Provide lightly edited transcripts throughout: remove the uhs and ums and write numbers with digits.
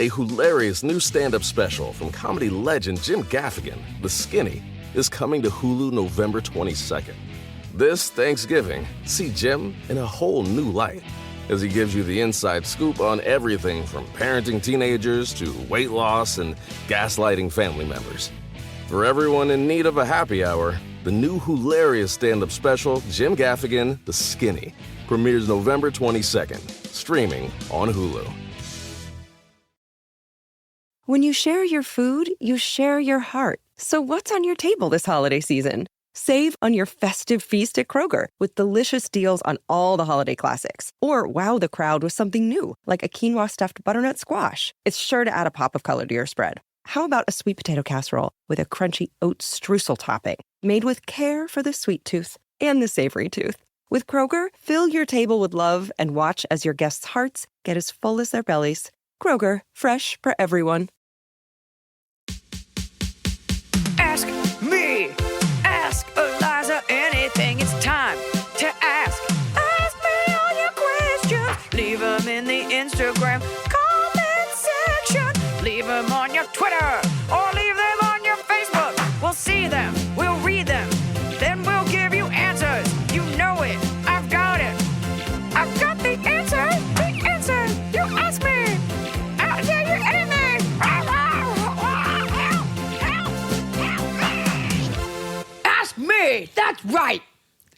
A hilarious new stand-up special from comedy legend Jim Gaffigan, The Skinny, is coming to Hulu November 22nd. This Thanksgiving, see Jim in a whole new light as he gives you the inside scoop on everything from parenting teenagers to weight loss and gaslighting family members. For everyone in need of a happy hour, the new hilarious stand-up special, Jim Gaffigan, The Skinny, premieres November 22nd, streaming on Hulu. When you share your food, you share your heart. So what's on your table this holiday season? Save on your festive feast at Kroger with delicious deals on all the holiday classics. Or wow the crowd with something new, like a quinoa stuffed butternut squash. It's sure to add a pop of color to your spread. How about a sweet potato casserole with a crunchy oat streusel topping, made with care for the sweet tooth and the savory tooth? With Kroger, fill your table with love and watch as your guests' hearts get as full as their bellies. Kroger, fresh for everyone. Ask me, ask Iliza anything. It's time to ask. Ask me all your questions. Leave them in the Instagram comment section. Leave them on your Twitter or leave them on your Facebook. We'll see them, we'll read them, then we'll give you answers. You know it, I've got it. I've got the answer, you ask me. I'll tell you anything. Ask me, that's right.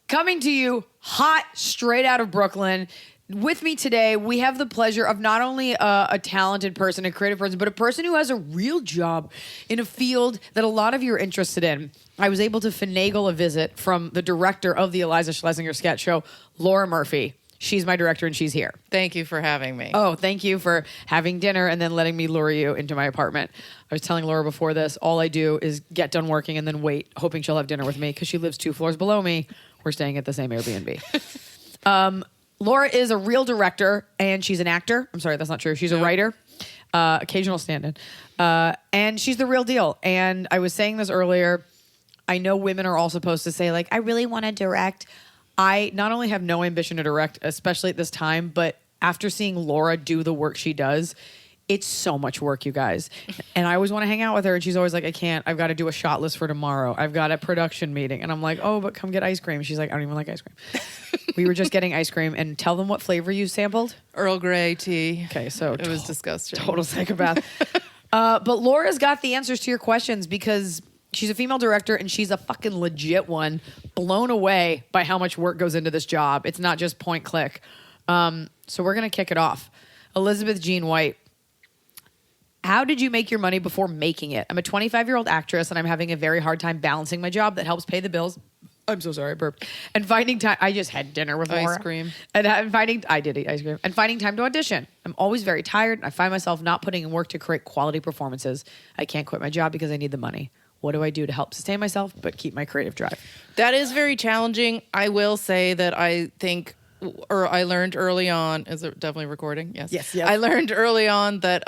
Coming to you hot, straight out of Brooklyn. With me today, we have the pleasure of not only a talented person, a creative person, but a person who has a real job in a field that a lot of you are interested in. I was able to finagle a visit from the director of the Iliza Shlesinger Sketch Show, Laura Murphy. She's my director and she's here. Thank you for having me. Oh, thank you for having dinner and then letting me lure you into my apartment. I was telling Laura before this, all I do is get done working and then wait, hoping she'll have dinner with me because she lives 2 floors below me. We're staying at the same Airbnb. Laura is a real director and she's an actor. I'm sorry, that's not true. She's a writer, occasional stand-in. And she's the real deal. And I was saying this earlier. I know women are all supposed to say, like, I really want to direct. I not only have no ambition to direct, especially at this time, but after seeing Laura do the work she does, it's so much work, you guys. And I always want to hang out with her. And she's always like, I can't. I've got to do a shot list for tomorrow. I've got a production meeting. And I'm like, oh, but come get ice cream. She's like, I don't even like ice cream. We were just getting ice cream. And tell them what flavor you sampled. Earl Grey tea. Okay, so it was disgusting. Total psychopath. But Laura's got the answers to your questions because she's a female director and she's a fucking legit one. Blown away by how much work goes into this job. It's not just point click. So we're going to kick it off. Elizabeth Jean White. How did you make your money before making it? I'm a 25-year-old actress and I'm having a very hard time balancing my job that helps pay the bills. I'm so sorry, I burped. And finding time. I just had dinner with Laura. Ice cream. I did eat ice cream. And finding time to audition. I'm always very tired. And I find myself not putting in work to create quality performances. I can't quit my job because I need the money. What do I do to help sustain myself but keep my creative drive? That is very challenging. I will say that I think, or I learned early on, is it definitely recording? Yes. Yes. I learned early on that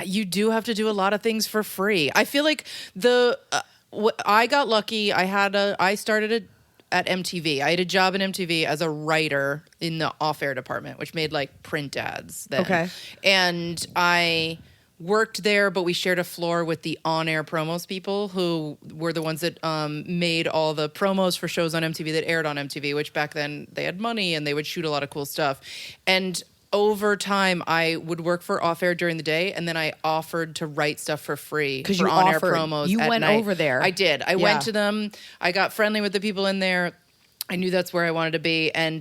you do have to do a lot of things for free. I feel like I got lucky. I started at MTV. I had a job at MTV as a writer in the off-air department, which made like print ads then. Okay. And I worked there, but we shared a floor with the on-air promos people who were the ones that made all the promos for shows on MTV that aired on MTV, which back then they had money and they would shoot a lot of cool stuff. And over time, I would work for off-air during the day, and then I offered to write stuff for free for on-air promos. You went over there. I did. I went to them. I got friendly with the people in there. I knew that's where I wanted to be, and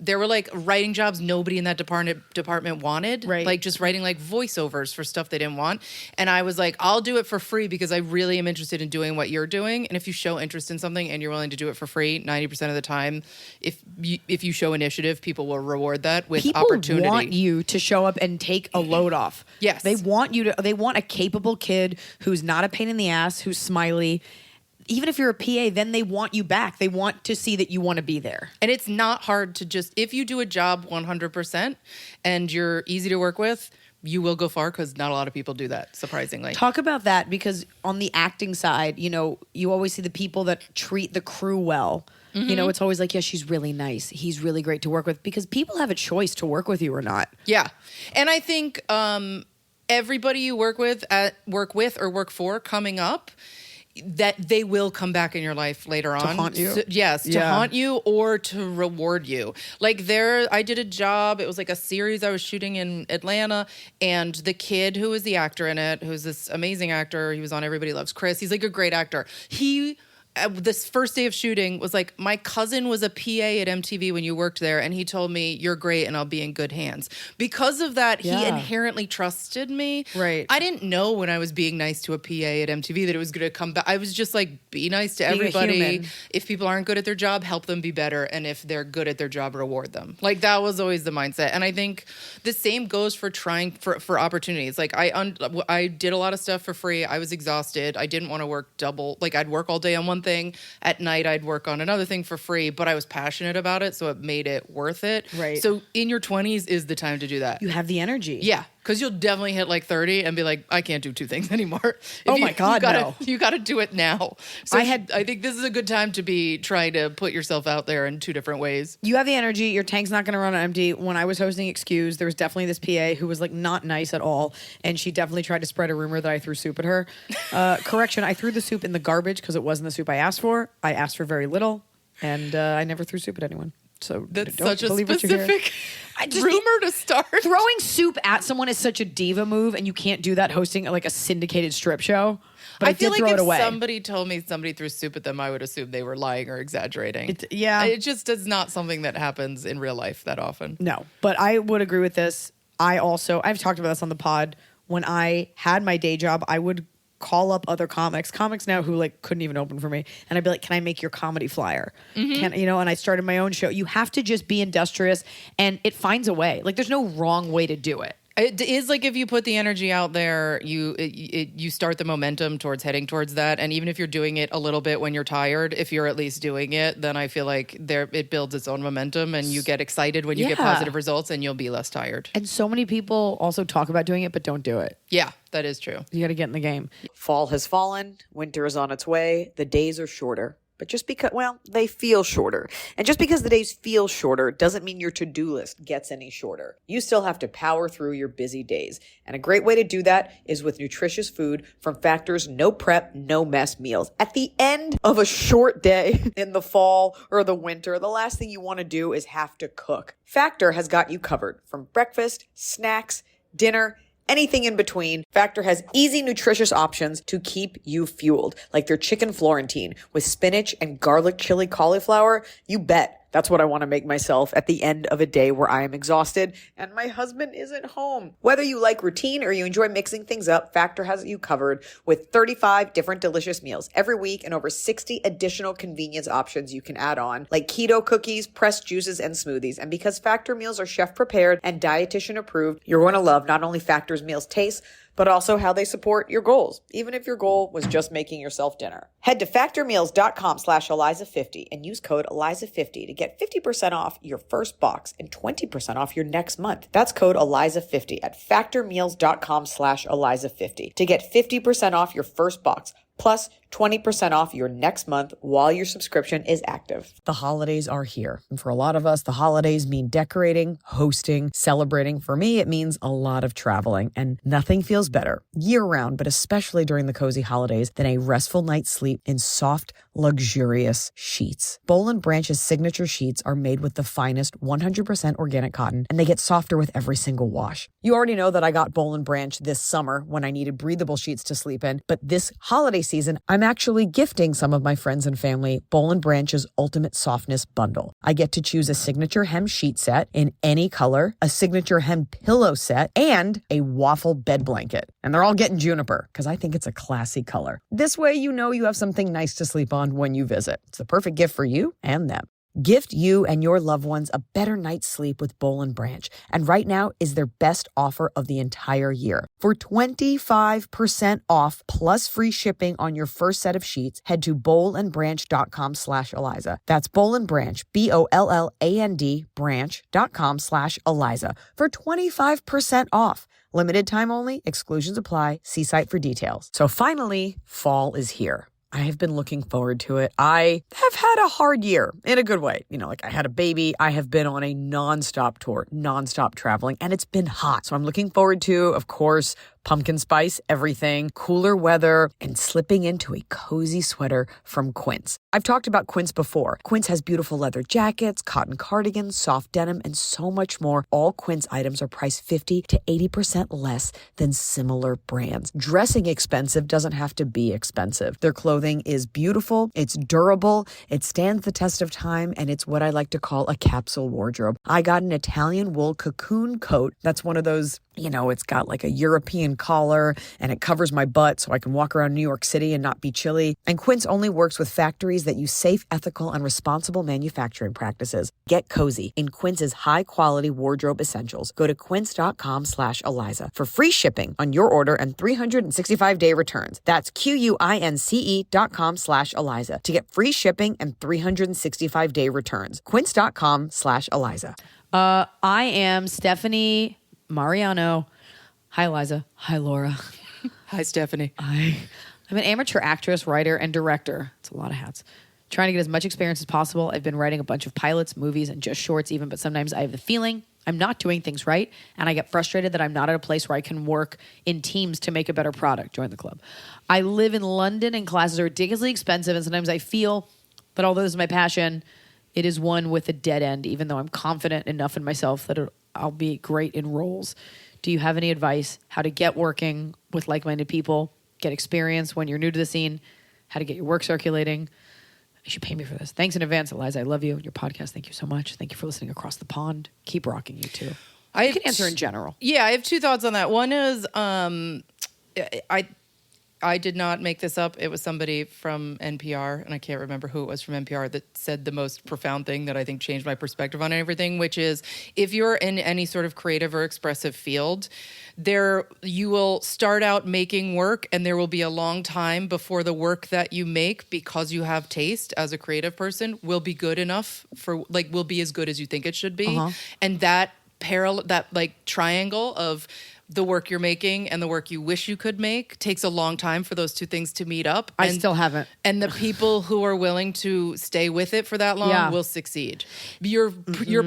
there were like writing jobs nobody in that department wanted, right? Like just writing like voiceovers for stuff they didn't want. And I was like, I'll do it for free because I really am interested in doing what you're doing. And if you show interest in something and you're willing to do it for free, 90% of the time, if you show initiative, people will reward that with opportunity. People want you to show up and take a load off. Yes, they want a capable kid who's not a pain in the ass, who's smiley. Even if you're a PA, then they want you back. They want to see that you want to be there. And it's not hard to just, if you do a job 100% and you're easy to work with, you will go far because not a lot of people do that, surprisingly. Talk about that because on the acting side, you know, you always see the people that treat the crew well. Mm-hmm. You know, it's always like, yeah, she's really nice. He's really great to work with because people have a choice to work with you or not. Yeah. And I think everybody you work with or work for coming up, that they will come back in your life later on. To haunt you? To haunt you or to reward you. Like I did a job, it was like a series I was shooting in Atlanta, and the kid who was the actor in it, who's this amazing actor, he was on Everybody Loves Chris, he's like a great actor. This first day of shooting was like, my cousin was a PA at MTV when you worked there, and he told me, you're great and I'll be in good hands. Because of that, he inherently trusted me. Right. I didn't know when I was being nice to a PA at MTV that it was going to come back. I was just like, be nice to everybody. If people aren't good at their job, help them be better. And if they're good at their job, reward them. Like, that was always the mindset. And I think the same goes for trying for opportunities. Like, I did a lot of stuff for free. I was exhausted. I didn't want to work double. Like, I'd work all day on one thing. At night, I'd work on another thing for free, but I was passionate about it, so it made it worth it. Right. So in your 20s is the time to do that. You have the energy. Yeah, because you'll definitely hit like 30 and be like, I can't do two things anymore. My God, no. You got to do it now. So I think this is a good time to be trying to put yourself out there in two different ways. You have the energy. Your tank's not going to run on empty. When I was hosting Excuse, there was definitely this PA who was like not nice at all, and she definitely tried to spread a rumor that I threw soup at her. Correction, I threw the soup in the garbage because it wasn't the soup I asked for. I asked for very little, and I never threw soup at anyone. So that's don't such a believe specific rumor to start. Throwing soup at someone is such a diva move, and you can't do that hosting like a syndicated strip show. But I feel like throw it if away. somebody told me somebody threw soup at them, I would assume they were lying or exaggerating. It just is not something that happens in real life that often. No, but I would agree with this. I've talked about this on the pod. When I had my day job, I would call up other comics now who like couldn't even open for me, and I'd be like, can I make your comedy flyer? And I started my own show. You have to just be industrious, and it finds a way. Like, there's no wrong way to do it. It is like, if you put the energy out there, you start the momentum towards heading towards that. And even if you're doing it a little bit when you're tired, if you're at least doing it, then I feel like it builds its own momentum, and you get excited when you get positive results, and you'll be less tired. And so many people also talk about doing it, but don't do it. Yeah, that is true. You got to get in the game. Fall has fallen. Winter is on its way. The days are shorter. But just because, they feel shorter. And just because the days feel shorter doesn't mean your to-do list gets any shorter. You still have to power through your busy days. And a great way to do that is with nutritious food from Factor's no prep, no mess meals. At the end of a short day in the fall or the winter, the last thing you want to do is have to cook. Factor has got you covered from breakfast, snacks, dinner, anything in between. Factor has easy, nutritious options to keep you fueled, like their chicken Florentine with spinach and garlic chili cauliflower. You bet. That's what I want to make myself at the end of a day where I am exhausted and my husband isn't home. Whether you like routine or you enjoy mixing things up, Factor has you covered with 35 different delicious meals every week and over 60 additional convenience options you can add on, like keto cookies, pressed juices, and smoothies. And because Factor meals are chef prepared and dietitian approved, you're going to love not only Factor's meals taste, but also how they support your goals, even if your goal was just making yourself dinner. Head to factormeals.com/Iliza50 and use code Iliza50 to get 50% off your first box and 20% off your next month. That's code Iliza50 at factormeals.com/Iliza50 to get 50% off your first box, plus 20% off your next month while your subscription is active. The holidays are here. And for a lot of us, the holidays mean decorating, hosting, celebrating. For me, it means a lot of traveling, and nothing feels better year-round, but especially during the cozy holidays, than a restful night's sleep in soft, luxurious sheets. Boll & Branch's signature sheets are made with the finest 100% organic cotton, and they get softer with every single wash. You already know that I got Boll & Branch this summer when I needed breathable sheets to sleep in, but this holiday season, I'm actually gifting some of my friends and family Boll & Branch's Ultimate Softness Bundle. I get to choose a signature hem sheet set in any color, a signature hem pillow set, and a waffle bed blanket. And they're all getting juniper because I think it's a classy color. This way, you know you have something nice to sleep on when you visit. It's the perfect gift for you and them. Gift you and your loved ones a better night's sleep with Boll & Branch. And right now is their best offer of the entire year. For 25% off plus free shipping on your first set of sheets, head to bollandbranch.com/Iliza. That's Boll & Branch, BOLLAND branch.com/Iliza for 25% off. Limited time only. Exclusions apply. See site for details. So finally, fall is here. I have been looking forward to it. I have had a hard year in a good way. I had a baby. I have been on a nonstop tour, nonstop traveling, and it's been hot. So I'm looking forward to, of course, pumpkin spice, everything, cooler weather, and slipping into a cozy sweater from Quince. I've talked about Quince before. Quince has beautiful leather jackets, cotton cardigans, soft denim, and so much more. All Quince items are priced 50 to 80% less than similar brands. Dressing expensive doesn't have to be expensive. Their clothing is beautiful, it's durable, it stands the test of time, and it's what I like to call a capsule wardrobe. I got an Italian wool cocoon coat. That's one of those, it's got like a European collar and it covers my butt so I can walk around New York City and not be chilly. And Quince only works with factories that use safe, ethical, and responsible manufacturing practices. Get cozy in Quince's high-quality wardrobe essentials. Go to quince.com/Iliza for free shipping on your order and 365-day returns. That's QUINCE.com/Iliza to get free shipping and 365-day returns. Quince.com/Iliza. I am Stephanie Mariano. Hi, Liza. Hi, Laura. Hi, Stephanie. I'm an amateur actress, writer, and director. It's a lot of hats. Trying to get as much experience as possible. I've been writing a bunch of pilots, movies, and just shorts even, but sometimes I have the feeling I'm not doing things right, and I get frustrated that I'm not at a place where I can work in teams to make a better product. Join the club. I live in London, and classes are ridiculously expensive, and sometimes I feel that although this is my passion, it is one with a dead end, even though I'm confident enough in myself that I'll be great in roles. Do you have any advice how to get working with like-minded people, get experience when you're new to the scene, how to get your work circulating? You should pay me for this. Thanks in advance, Eliza. I love you. Your podcast. Thank you so much. Thank you for listening across the pond. Keep rocking, you too. You can answer in general. Yeah, I have two thoughts on that. One is I did not make this up. It was somebody from NPR, and I can't remember who it was from NPR, that said the most profound thing that I think changed my perspective on everything, which is if you're in any sort of creative or expressive field, you will start out making work, and there will be a long time before the work that you make, because you have taste as a creative person, will be good enough will be as good as you think it should be. Uh-huh. And that triangle of the work you're making and the work you wish you could make takes a long time for those two things to meet up. I still haven't. And the people who are willing to stay with it for that long will succeed. You're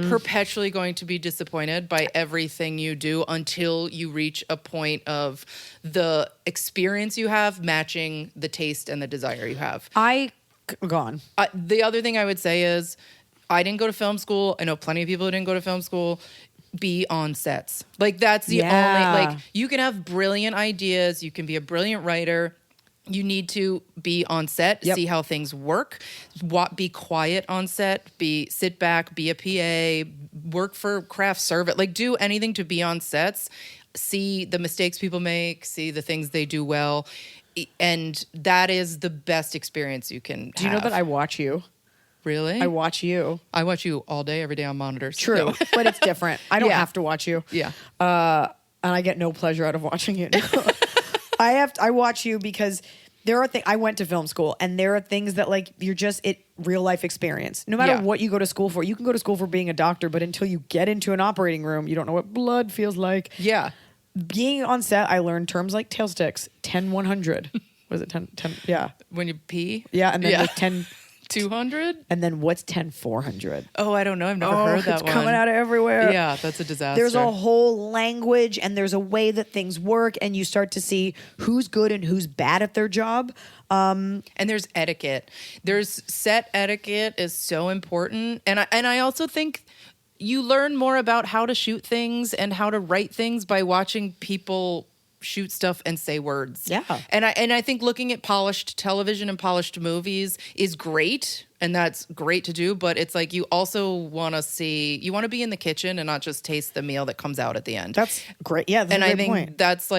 perpetually going to be disappointed by everything you do until you reach a point of the experience you have matching the taste and the desire you have. Gone. The other thing I would say is I didn't go to film school. I know plenty of people who didn't go to film school. Be on sets. That's the only, you can have brilliant ideas. You can be a brilliant writer. You need to be on set, see how things work, be quiet on set, sit back, be a PA, work for craft service, do anything to be on sets, see the mistakes people make, see the things they do well. And that is the best experience you can have. Do you know that I watch you? Really? I watch you. I watch you all day, every day on monitors. True, No. but it's different. I don't have to watch you. Yeah. And I get no pleasure out of watching you. I watch you because there are things. I went to film school, and there are things that you're just real life experience. No matter what you go to school for, you can go to school for being a doctor, but until you get into an operating room, you don't know what blood feels like. Yeah. Being on set, I learned terms like tail sticks, 10-100. Was it 10? Yeah. When you pee? Yeah, and then like 10... 200? And then what's 10-400? Oh, I don't know. I've never heard that it's one. Coming out of everywhere. Yeah, that's a disaster. There's a whole language, and there's a way that things work, and you start to see who's good and who's bad at their job. And there's etiquette. There's set etiquette is so important. And I also think you learn more about how to shoot things and how to write things by watching people shoot stuff and say words. Yeah. And I think looking at polished television and polished movies is great, and that's great to do, but it's you also want to you want to be in the kitchen and not just taste the meal that comes out at the end. That's great. Yeah, that's and a great I think point. that's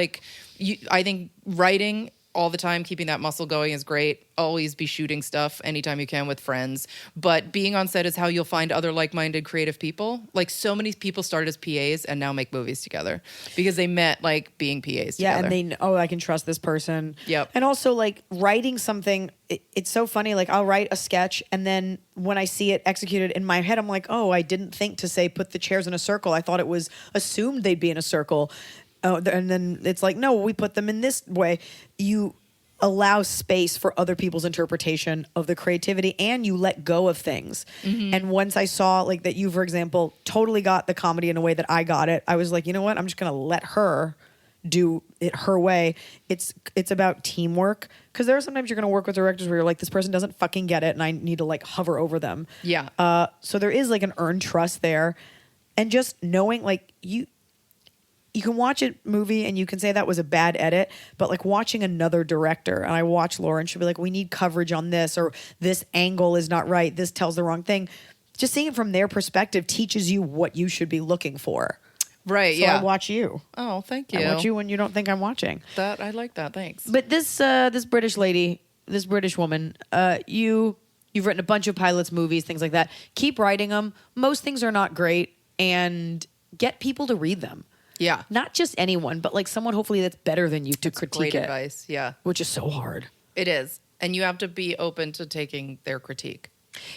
I think writing all the time, keeping that muscle going is great. Always be shooting stuff anytime you can with friends. But being on set is how you'll find other like-minded creative people. So many people started as PAs and now make movies together because they met being PAs together. Yeah, and I can trust this person. Yep. And also writing something, it's so funny. I'll write a sketch, and then when I see it executed in my head, I'm like, oh, I didn't think to say put the chairs in a circle. I thought it was assumed they'd be in a circle. Oh, and then it's no, we put them in this way. You allow space for other people's interpretation of the creativity, and you let go of things. Mm-hmm. And once I saw that you, for example, totally got the comedy in a way that I got it, I was like, you know what? I'm just going to let her do it her way. It's about teamwork, because there are sometimes you're going to work with directors where you're like, this person doesn't fucking get it, and I need to like hover over them. Yeah. So there is like an earned trust there, and just knowing like you can watch a movie and you can say that was a bad edit, but like watching another director, and I watch Laura and she'll be like, we need coverage on this, or this angle is not right, this tells the wrong thing. Just seeing it from their perspective teaches you what you should be looking for. Right. So yeah. I watch you. Oh, thank you. I watch you when you don't think I'm watching. I like that. Thanks. But this British lady, this British woman, you've written a bunch of pilots, movies, things like that. Keep writing them. Most things are not great, and get people to read them. Yeah. Not just anyone, but like someone hopefully that's better than you to critique Great it. advice. Yeah. Which is so hard. It is. And you have to be open to taking their critique.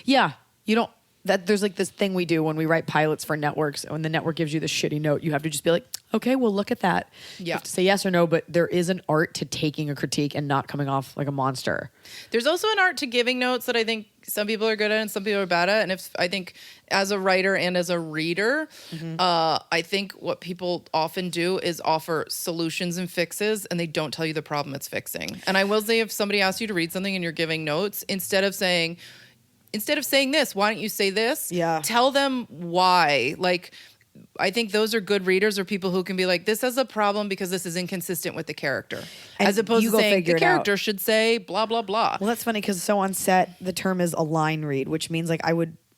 Yeah. You don't. There's like this thing we do when we write pilots for networks. When the network gives you the shitty note, you have to just be like, okay, well, look at that. You have to say yes or no, but there is an art to taking a critique and not coming off like a monster. There's also an art to giving notes that I think some people are good at and some people are bad at. And I think as a writer and as a reader, I think what people often do is offer solutions and fixes, and they don't tell you the problem it's fixing. And I will say, if somebody asks you to read something and you're giving notes, instead of saying this, why don't you say this? Yeah. Tell them why. Like, I think those are good readers, or people who can be like, this has a problem because this is inconsistent with the character. And as opposed you to go saying figure the it out. character should say blah, blah, blah. Well, that's funny because so on set, the term is a line read, which means like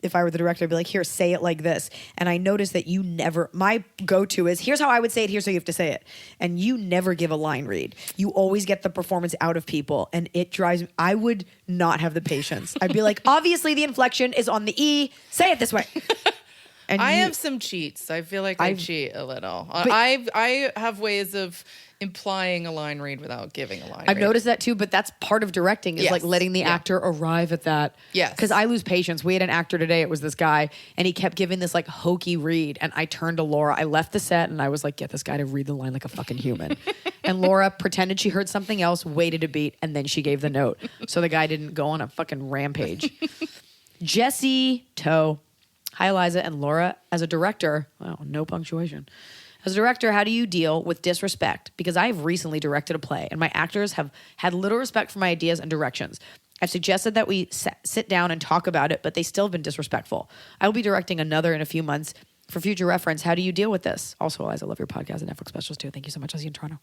if I were the director, I'd be like, here, say it like this. And I noticed that my go-to is, here's how I would say it, here's how you have to say it. And you never give a line read. You always get the performance out of people. And it drives me, I would not have the patience. I'd be like, obviously the inflection is on the E, say it this way. And I have some cheats. I feel like I cheat a little. I have ways of implying a line read without giving a line read. I've noticed that too, but that's part of directing is Yes. like letting the actor arrive at that. Yes. Because I lose patience. We had an actor today, it was this guy, and he kept giving this like hokey read. And I turned to Laura. I left the set and I was like, get this guy to read the line like a fucking human. And Laura pretended she heard something else, waited a beat, and then she gave the note. So the guy didn't go on a fucking rampage. Jesse Toe. Hi, Iliza and Laura. As a director, wow, no punctuation. As a director, how do you deal with disrespect? Because I've recently directed a play, and my actors have had little respect for my ideas and directions. I've suggested that we sit down and talk about it, but they still have been disrespectful. I will be directing another in a few months. For future reference, how do you deal with this? Also, Iliza, I love your podcast and Netflix specials too. Thank you so much. I'll see you in Toronto.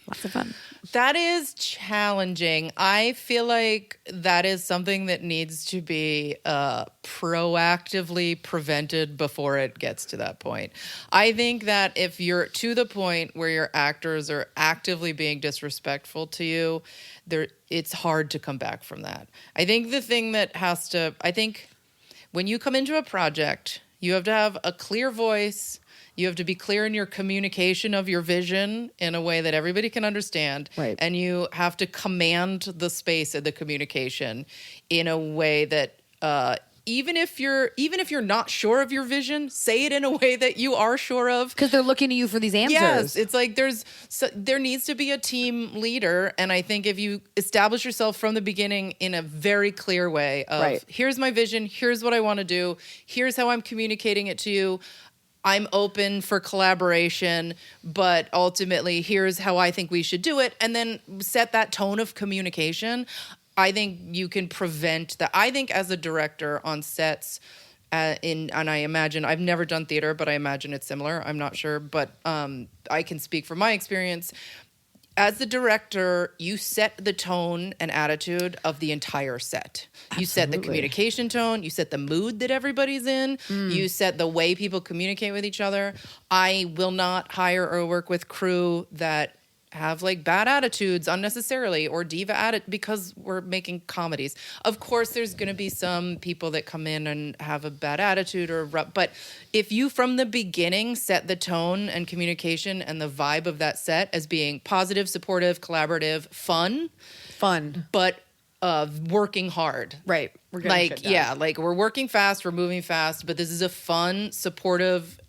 Lots of fun. That is challenging. I feel like that is something that needs to be proactively prevented before it gets to that point. I think that if you're to the point where your actors are actively being disrespectful to you, it's hard to come back from that. I think the thing that I think when you come into a project, you have to have a clear voice. You have to be clear in your communication of your vision in a way that everybody can understand. Right. And you have to command the space of the communication in a way that even if you're not sure of your vision, say it in a way that you are sure of. Because they're looking to you for these answers. Yes, it's like there needs to be a team leader, and I think if you establish yourself from the beginning in a very clear way of Right. Here's my vision, here's what I want to do, here's how I'm communicating it to you. I'm open for collaboration, but ultimately here's how I think we should do it, and then set that tone of communication. I think you can prevent that. I think as a director on sets, and I imagine, I've never done theater, but I imagine it's similar. I'm not sure, but I can speak from my experience. As the director, you set the tone and attitude of the entire set. You set the communication tone. You set the mood that everybody's in. You set the way people communicate with each other. I will not hire or work with crew that have like bad attitudes unnecessarily or diva because we're making comedies. Of course, there's going to be some people that come in and have a bad attitude but if you from the beginning set the tone and communication and the vibe of that set as being positive, supportive, collaborative, fun, but working hard. Right. We're getting shit done. Yeah, like we're working fast, we're moving fast, but this is a fun, supportive,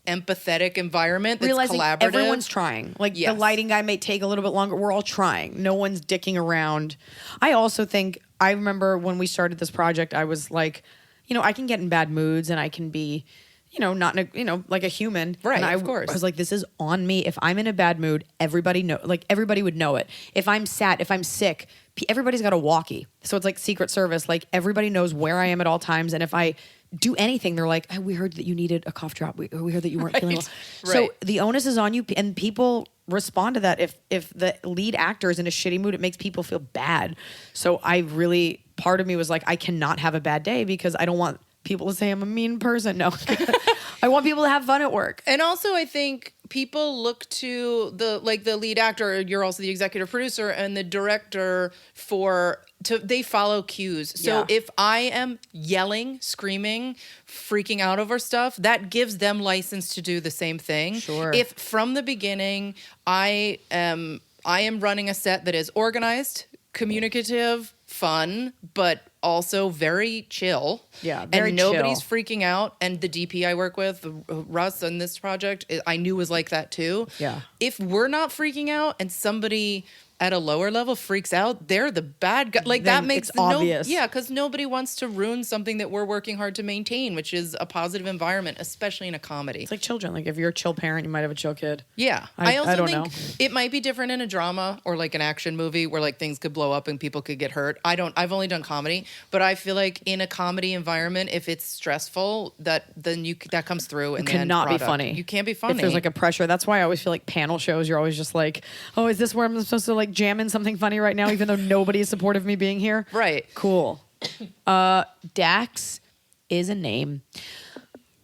empathetic environment that's realizing collaborative. Everyone's trying. Like the lighting guy may take a little bit longer. We're all trying. No one's dicking around. I also think, I remember when we started this project, I was like, I can get in bad moods and I can be, not in a, like a human. Right, And of course. I was like, this is on me. If I'm in a bad mood, everybody would know it. If I'm sad, if I'm sick, everybody's got a walkie. So it's like Secret Service. Like everybody knows where I am at all times. And if I do anything, they're like, we heard that you needed a cough drop. We heard that you weren't feeling well. Right. So the onus is on you, and people respond to that. If the lead actor is in a shitty mood, it makes people feel bad. So part of me was like, I cannot have a bad day because I don't want people to say I'm a mean person. No, I want people to have fun at work. And also, I think people look to the lead actor. You're also the executive producer and the director they follow cues. So if I am yelling, screaming, freaking out over stuff, that gives them license to do the same thing. Sure. If from the beginning I am running a set that is organized, communicative, fun, but also very chill. Yeah, very and nobody's chill. freaking out. And the DP I work with, Russ, on this project, I knew was like that too. Yeah. If we're not freaking out and somebody at a lower level freaks out, they're the bad guy. Like Then that makes it's obvious. because nobody wants to ruin something that we're working hard to maintain, which is a positive environment, especially in a comedy. It's like children. Like if you're a chill parent, you might have a chill kid. Yeah. I also don't think know. it might be different in a drama or like an action movie where like things could blow up and people could get hurt. I've only done comedy, but I feel like in a comedy environment, if it's stressful, that comes through and You cannot be funny. You can't be funny. If there's like a pressure. That's why I always feel like panel shows, you're always just like, oh, is this where I'm supposed to like jam in something funny right now, even though nobody is supportive of me being here? Right. Cool. Dax is a name.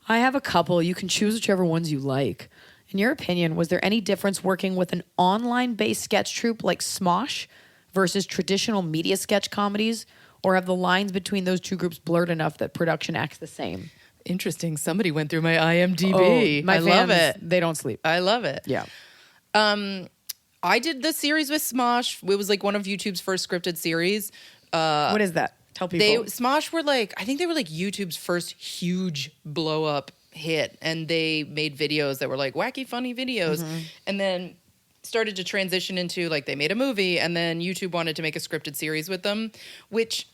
I have a couple. You can choose whichever ones you like. In your opinion, was there any difference working with an online-based sketch troupe like Smosh versus traditional media sketch comedies? Or have the lines between those two groups blurred enough that production acts the same? Interesting. Somebody went through my IMDb. My I love fans, it. They don't sleep. I love it. Yeah. I did the series with Smosh. It was like one of YouTube's first scripted series. What is that? Tell people. Smosh were like, I think they were like YouTube's first huge blow up hit. And they made videos that were like wacky, funny videos. Mm-hmm. And then started to transition into like they made a movie. And then YouTube wanted to make a scripted series with them, which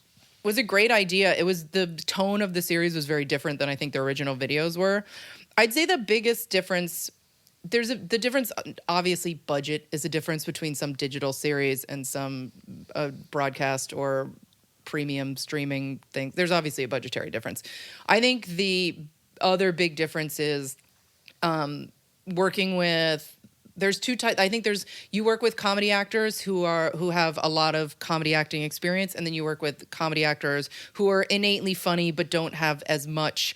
was a great idea. It was the tone of the series was very different than I think the original videos were. I'd say the biggest difference, the difference, obviously budget is a difference between some digital series and some broadcast or premium streaming things. There's obviously a budgetary difference. I think the other big difference is working with, there's two types. I think you work with comedy actors who have a lot of comedy acting experience, and then you work with comedy actors who are innately funny but don't have as much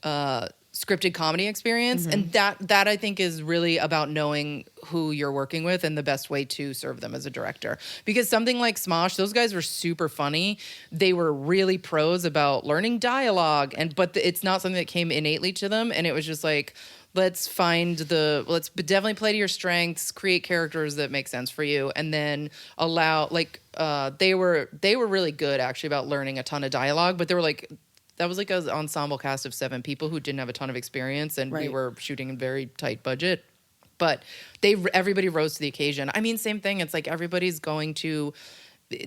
scripted comedy experience. Mm-hmm. And that I think is really about knowing who you're working with and the best way to serve them as a director. Because something like Smosh, those guys were super funny. They were really pros about learning dialogue, but it's not something that came innately to them. And it was just like, let's definitely play to your strengths, create characters that make sense for you, and then allow they were really good actually about learning a ton of dialogue, but they were like, that was like an ensemble cast of 7 people who didn't have a ton of experience, and we were shooting in very tight budget. But everybody rose to the occasion. I mean, same thing. It's like everybody's going to.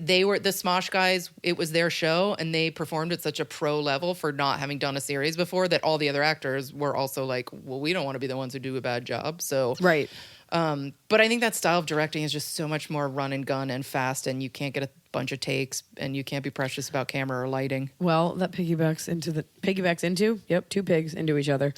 They were the Smosh guys. It was their show, and they performed at such a pro level for not having done a series before that all the other actors were also like, well, we don't want to be the ones who do a bad job. So Right. But I think that style of directing is just so much more run and gun and fast, and you can't get a bunch of takes, and you can't be precious about camera or lighting. Well, that piggybacks into yep, 2 pigs into each other.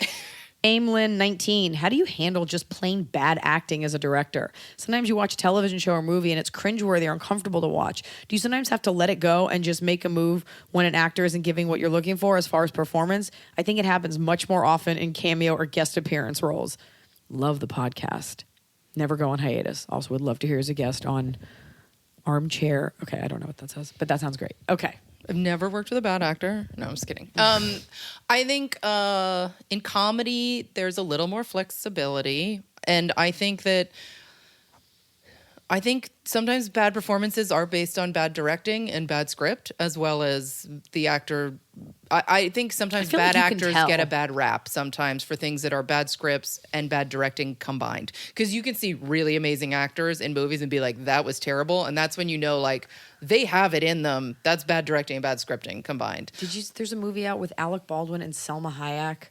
Aimlin 19, how do you handle just plain bad acting as a director? Sometimes you watch a television show or movie and it's cringeworthy or uncomfortable to watch. Do you sometimes have to let it go and just make a move when an actor isn't giving what you're looking for as far as performance? I think it happens much more often in cameo or guest appearance roles. Love the podcast. Never go on hiatus. Also would love to hear as a guest on Armchair. Okay, I don't know what that says, but that sounds great. Okay. I've never worked with a bad actor. No, I'm just kidding. I think in comedy, there's a little more flexibility. And I think sometimes bad performances are based on bad directing and bad script, as well as the actor. I think sometimes bad actors get a bad rap sometimes for things that are bad scripts and bad directing combined. Because you can see really amazing actors in movies and be like, that was terrible. And that's when you know, like, they have it in them. That's bad directing and bad scripting combined. There's a movie out with Alec Baldwin and Selma Hayek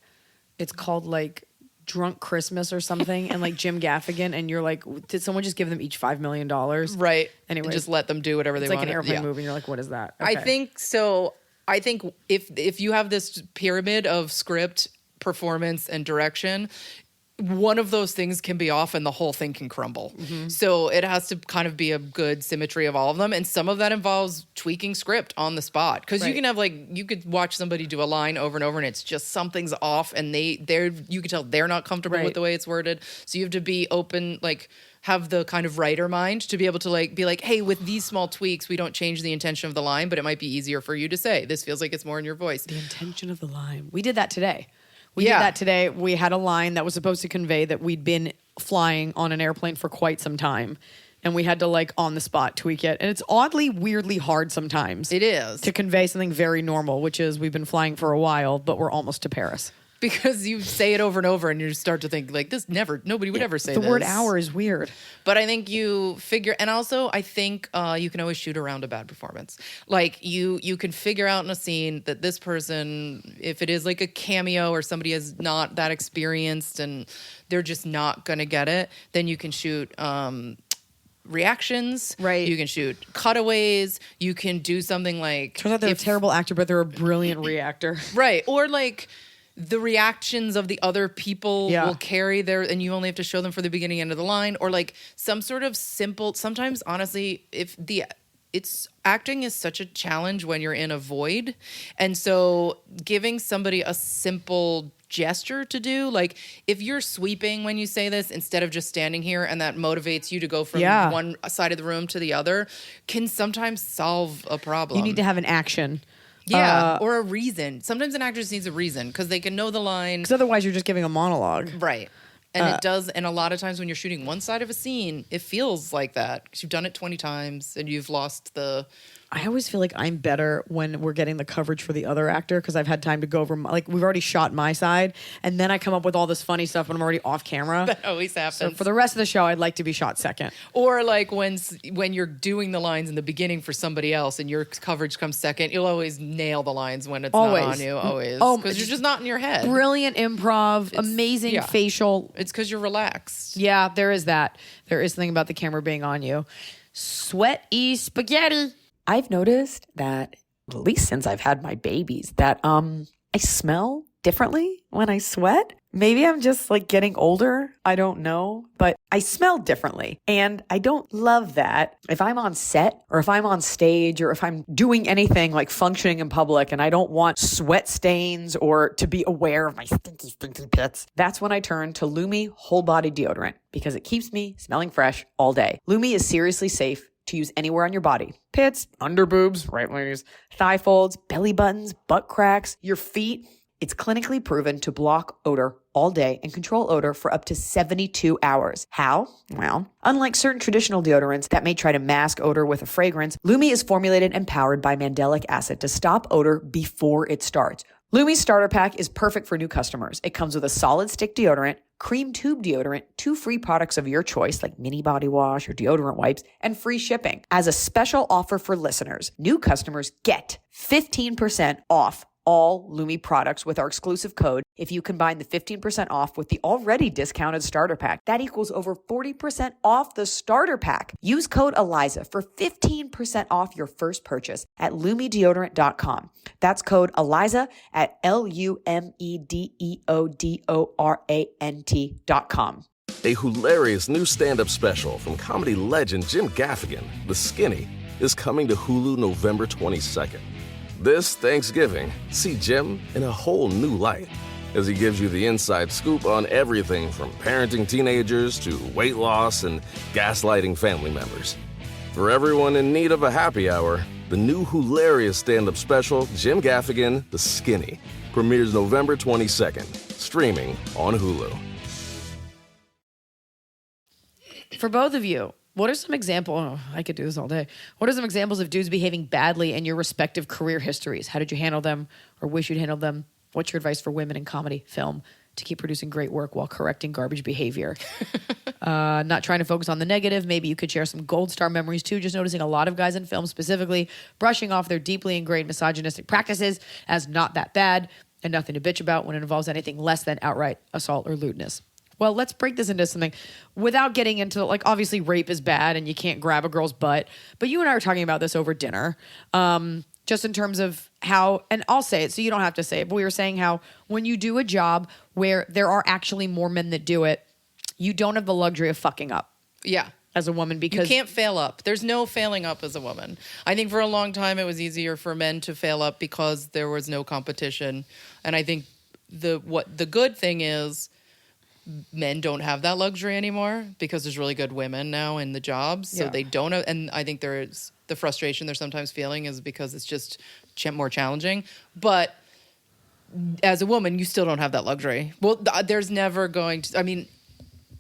it's called like Drunk Christmas or something, and like Jim Gaffigan, and you're like, did someone just give them each $5 million? Right. Anyway, Just let them do whatever they it's like want. an airplane movie, and you're like, what is that? I Okay. think so. I think if you have this pyramid of script, performance, and direction, one of those things can be off and the whole thing can crumble. So it has to kind of be a good symmetry of all of them. And some of that involves tweaking script on the spot. Because you can have you could watch somebody do a line over and over and it's just something's off and you can tell they're not comfortable with the way it's worded. So you have to be open, have the kind of writer mind to be able to be like, hey, with these small tweaks, we don't change the intention of the line, but it might be easier for you to say. This feels like it's more in your voice. The intention of the line. We did that today. We did that today. We had a line that was supposed to convey that we'd been flying on an airplane for quite some time. And we had to on the spot tweak it. And it's oddly, weirdly hard sometimes. It is. To convey something very normal, which is we've been flying for a while, but we're almost to Paris. Because you say it over and over and you start to think nobody would ever say this. The word hour is weird. But I think you figure, and also I think you can always shoot around a bad performance. You can figure out in a scene that this person, if it is like a cameo or somebody is not that experienced and they're just not going to get it, then you can shoot reactions. Right. You can shoot cutaways. You can do something like... Turns out they're a terrible actor, but they're a brilliant reactor. Right. Or the reactions of the other people will carry and you only have to show them for the beginning and end of the line, or some sort of simple, sometimes honestly, it's acting is such a challenge when you're in a void. And so giving somebody a simple gesture to do, if you're sweeping when you say this instead of just standing here and that motivates you to go from one side of the room to the other, can sometimes solve a problem. You need to have an action. Yeah, or a reason. Sometimes an actor just needs a reason because they can know the line. Because otherwise you're just giving a monologue. Right. And it does. And a lot of times when you're shooting one side of a scene, it feels like that because you've done it 20 times and you've lost the... I always feel like I'm better when we're getting the coverage for the other actor because I've had time to go over, we've already shot my side, and then I come up with all this funny stuff when I'm already off camera. That always happens. So for the rest of the show, I'd like to be shot second. Or when you're doing the lines in the beginning for somebody else and your coverage comes second, you'll always nail the lines when it's not on you. Always. Because you're just not in your head. Brilliant improv, amazing facial. It's because you're relaxed. Yeah, there is that. There is something about the camera being on you. Sweaty spaghetti. I've noticed that, at least since I've had my babies, that I smell differently when I sweat. Maybe I'm just getting older. I don't know. But I smell differently. And I don't love that. If I'm on set or if I'm on stage or if I'm doing anything like functioning in public and I don't want sweat stains or to be aware of my stinky, stinky pits, that's when I turn to Lumi Whole Body Deodorant because it keeps me smelling fresh all day. Lumi is seriously safe to use anywhere on your body. Pits, under boobs, right ladies, thigh folds, belly buttons, butt cracks, your feet. It's clinically proven to block odor all day and control odor for up to 72 hours. How? Well, unlike certain traditional deodorants that may try to mask odor with a fragrance, Lumi is formulated and powered by mandelic acid to stop odor before it starts. Lumi's starter pack is perfect for new customers. It comes with a solid stick deodorant, cream tube deodorant, 2 free products of your choice like mini body wash or deodorant wipes, and free shipping. As a special offer for listeners, new customers get 15% off all Lumi products with our exclusive code. If you combine the 15% off with the already discounted starter pack, that equals over 40% off the starter pack. Use code Iliza for 15% off your first purchase at LumiDeodorant.com. That's code Iliza at LumiDeodorant.com. A hilarious new stand-up special from comedy legend Jim Gaffigan, The Skinny, is coming to Hulu November 22nd. This Thanksgiving, see Jim in a whole new light as he gives you the inside scoop on everything from parenting teenagers to weight loss and gaslighting family members. For everyone in need of a happy hour, the new hilarious stand-up special, Jim Gaffigan, The Skinny, premieres November 22nd, streaming on Hulu. For both of you, what are some examples? I could do this all day. What are some examples of dudes behaving badly in your respective career histories? How did you handle them or wish you'd handled them? What's your advice for women in comedy, film to keep producing great work while correcting garbage behavior? Not trying to focus on the negative. Maybe you could share some gold star memories too. Just noticing a lot of guys in film specifically brushing off their deeply ingrained misogynistic practices as not that bad. and nothing to bitch about when it involves anything less than outright assault or lewdness. Well, let's break this into something without getting into, like, obviously rape is bad and you can't grab a girl's butt. But you and I were talking about this over dinner, just in terms of how, and I'll say it so you don't have to say it, but we were saying how when you do a job where there are actually more men that do it, you don't have the luxury of fucking up. Yeah. As a woman, because you can't fail up. There's no failing up as a woman. I think for a long time it was easier for men to fail up because there was no competition. And I think the good thing is men don't have that luxury anymore because there's really good women now in the jobs. So they don't have, and I think there's the frustration they're sometimes feeling is because it's just more challenging. But as a woman, you still don't have that luxury. Well, there's never going to, I mean,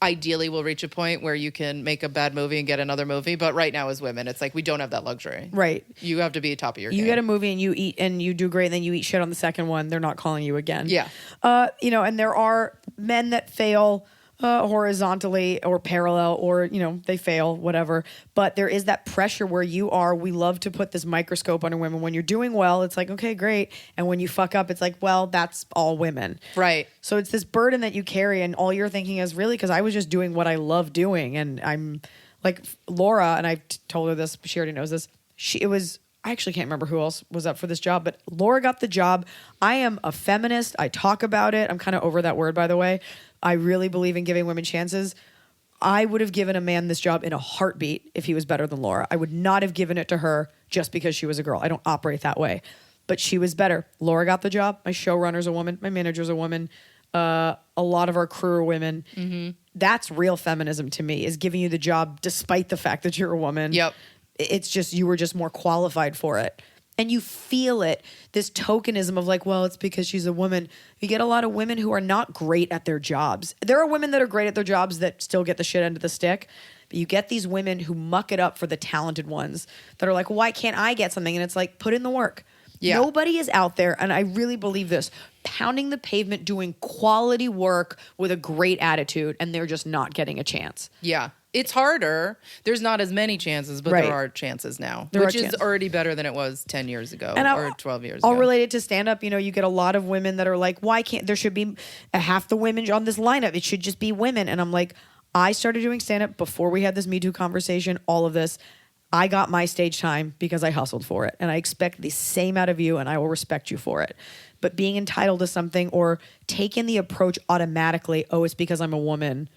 ideally we'll reach a point where you can make a bad movie and get another movie. But right now as women, it's like we don't have that luxury. Right. You have to be top of your game. You get a movie and you eat and you do great, and then you eat shit on the second one. They're not calling you again. Yeah. And there are men that fail horizontally or parallel, or, they fail, whatever. But there is that pressure where we love to put this microscope on women. When you're doing well, it's like, okay, great. And when you fuck up, it's like, well, that's all women. Right. So it's this burden that you carry, and all you're thinking is, really, because I was just doing what I love doing. And I'm like Laura, and I told her this, she already knows this. I actually can't remember who else was up for this job, but Laura got the job. I am a feminist. I talk about it. I'm kind of over that word, by the way. I really believe in giving women chances. I would have given a man this job in a heartbeat if he was better than Laura. I would not have given it to her just because she was a girl. I don't operate that way. But she was better. Laura got the job. My showrunner's a woman. My manager's a woman. A lot of our crew are women. Mm-hmm. That's real feminism to me, is giving you the job despite the fact that you're a woman. Yep. It's just, you were just more qualified for it. And you feel it, this tokenism of like, well, it's because she's a woman. You get a lot of women who are not great at their jobs. There are women that are great at their jobs that still get the shit end of the stick. But you get these women who muck it up for the talented ones that are like, why can't I get something? And it's like, put in the work. Yeah. Nobody is out there, and I really believe this, pounding the pavement, doing quality work with a great attitude, and they're just not getting a chance. Yeah. It's harder. There's not as many chances, but there are chances now, which is already better than it was 10 years ago or 12 years ago. All related to stand-up, you get a lot of women that are like, why can't, there should be half the women on this lineup. It should just be women. And I'm like, I started doing stand-up before we had this Me Too conversation, all of this. I got my stage time because I hustled for it. And I expect the same out of you, and I will respect you for it. But being entitled to something or taking the approach automatically, it's because I'm a woman.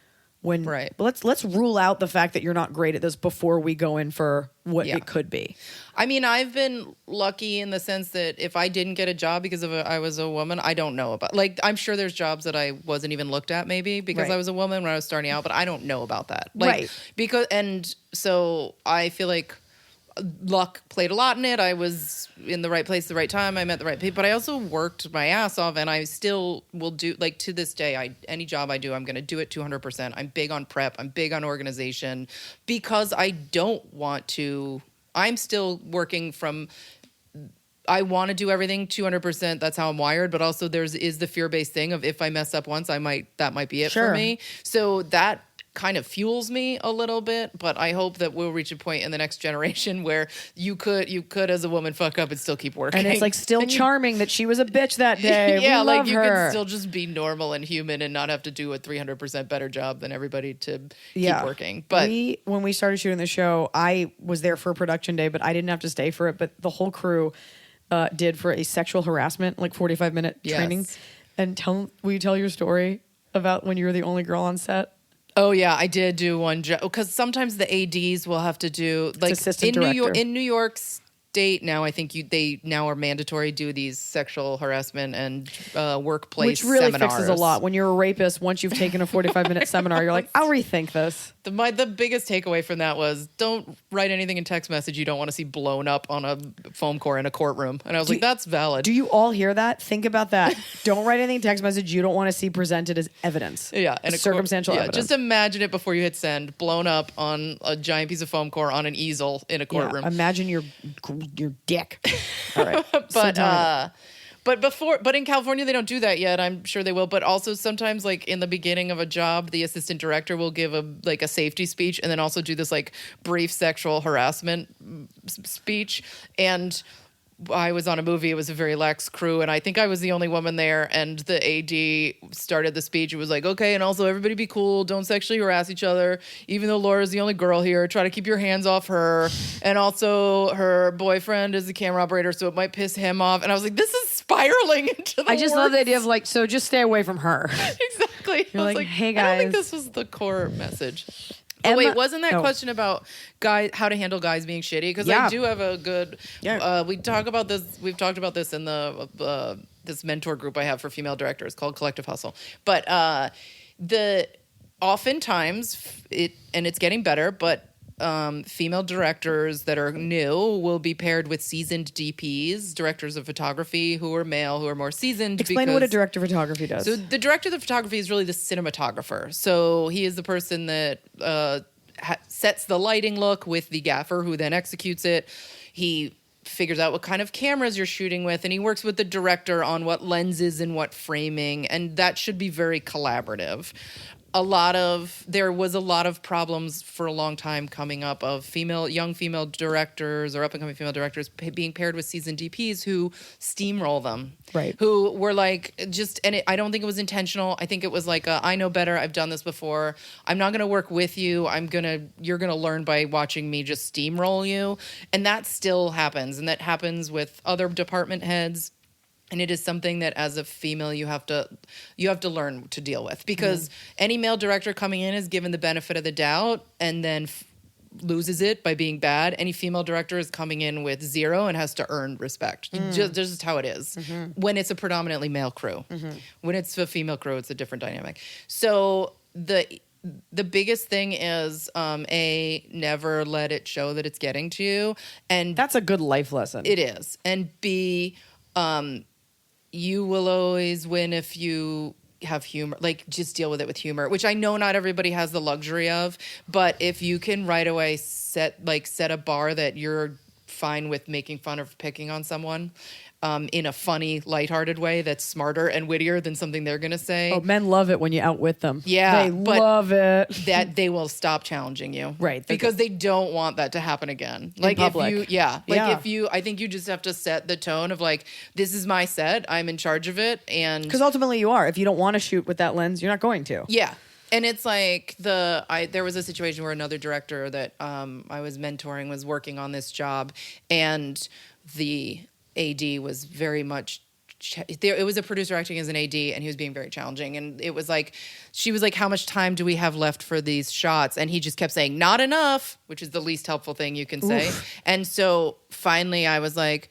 Right. Let's rule out the fact that you're not great at this before we go in for what it could be. I mean, I've been lucky in the sense that if I didn't get a job because I was a woman, I don't know about. Like, I'm sure there's jobs that I wasn't even looked at maybe because I was a woman when I was starting out, but I don't know about that. Like, so I feel like luck played a lot in it. I was in the right place at the right time. I met the right people. But I also worked my ass off, and I still will do, like, to this day, any job I do, I'm going to do it 200%. I'm big on prep. I'm big on organization because I don't want to. I'm still working from. I want to do everything 200%. That's how I'm wired. But also is the fear-based thing of if I mess up once, that might be it for me. So that kind of fuels me a little bit, but I hope that we'll reach a point in the next generation where you could as a woman fuck up and still keep working. And it's like still charming that she was a bitch that day. Yeah, we like love you her. can still just be normal and human and not have to do a 300% better job than everybody to keep working. But when we started shooting the show, I was there for a production day, but I didn't have to stay for it. But the whole crew did for a sexual harassment, like 45-minute training. And will you tell your story about when you were the only girl on set? Oh yeah, I did do one job because sometimes the ADs will have to do like in New York State now. I think they now are mandatory do these sexual harassment and workplace which really seminars. Fixes a lot. When you're a rapist, once you've taken a 45-minute seminar, you're like, I'll rethink this. The biggest takeaway from that was don't write anything in text message you don't want to see blown up on a foam core in a courtroom. And I was like, that's valid. Do you all hear that? Think about that. Don't write anything in text message you don't want to see presented as evidence. Yeah. And circumstantial evidence. Just imagine it before you hit send, blown up on a giant piece of foam core on an easel in a courtroom. Yeah, imagine your dick. All right. But in California, they don't do that yet. I'm sure they will. But also sometimes like in the beginning of a job, the assistant director will give a safety speech and then also do this like brief sexual harassment speech. And I was on a movie. It was a very lax crew, and I think I was the only woman there. And the AD started the speech. It was like, okay, and also everybody be cool. Don't sexually harass each other. Even though Laura's the only girl here, try to keep your hands off her. And also, her boyfriend is the camera operator, so it might piss him off. And I was like, this is spiraling into the I just love the idea of like, so just stay away from her. Exactly. You're I was like, hey, I don't think guys. this was the core message. Emma- Oh, wait, wasn't that Oh. question about how to handle guys being shitty? Because Yeah. I do have a good. Yeah. We talk about this. We've talked about this in the this mentor group I have for female directors called Collective Hustle. But oftentimes it's getting better, but female directors that are new will be paired with seasoned DPs, directors of photography who are male, who are more seasoned. Explain what a director of photography does. So the director of photography is really the cinematographer. So he is the person that sets the lighting look with the gaffer, who then executes it. He figures out what kind of cameras you're shooting with, and he works with the director on what lenses and what framing, and that should be very collaborative. There was a lot of problems for a long time coming up of young female directors or up-and-coming female directors being paired with seasoned DPs who steamroll them. Right. Who were like, I don't think it was intentional. I think it was like, I know better. I've done this before. I'm not going to work with you. You're going to learn by watching me just steamroll you. And that still happens. And that happens with other department heads. And it is something that as a female you have to learn to deal with, because any male director coming in is given the benefit of the doubt and then loses it by being bad. Any female director is coming in with 0 and has to earn respect. Just how it is. When it's a predominantly male crew. When it's a female crew, it's a different dynamic. So the biggest thing is never let it show that it's getting to you, and That's a good life lesson. it is. And B, you will always win if you have humor. Like, just deal with it with humor, which I know not everybody has the luxury of. But if you can right away set a bar that you're fine with making fun of picking on someone in a funny, lighthearted way that's smarter and wittier than something they're going to say. Oh, men love it when you outwit them. Yeah, They but love it. that they will stop challenging you. Right. Because they don't want that to happen again. Like public. I think you just have to set the tone of like, this is my set, I'm in charge of it. And Because ultimately you are. If you don't want to shoot with that lens, you're not going to. yeah. And it's like there was a situation where another director that I was mentoring was working on this job, and the AD was very much it was a producer acting as an AD, and he was being very challenging. And it was like, she was like, how much time do we have left for these shots? And he just kept saying, not enough, which is the least helpful thing you can say. And so finally I was like,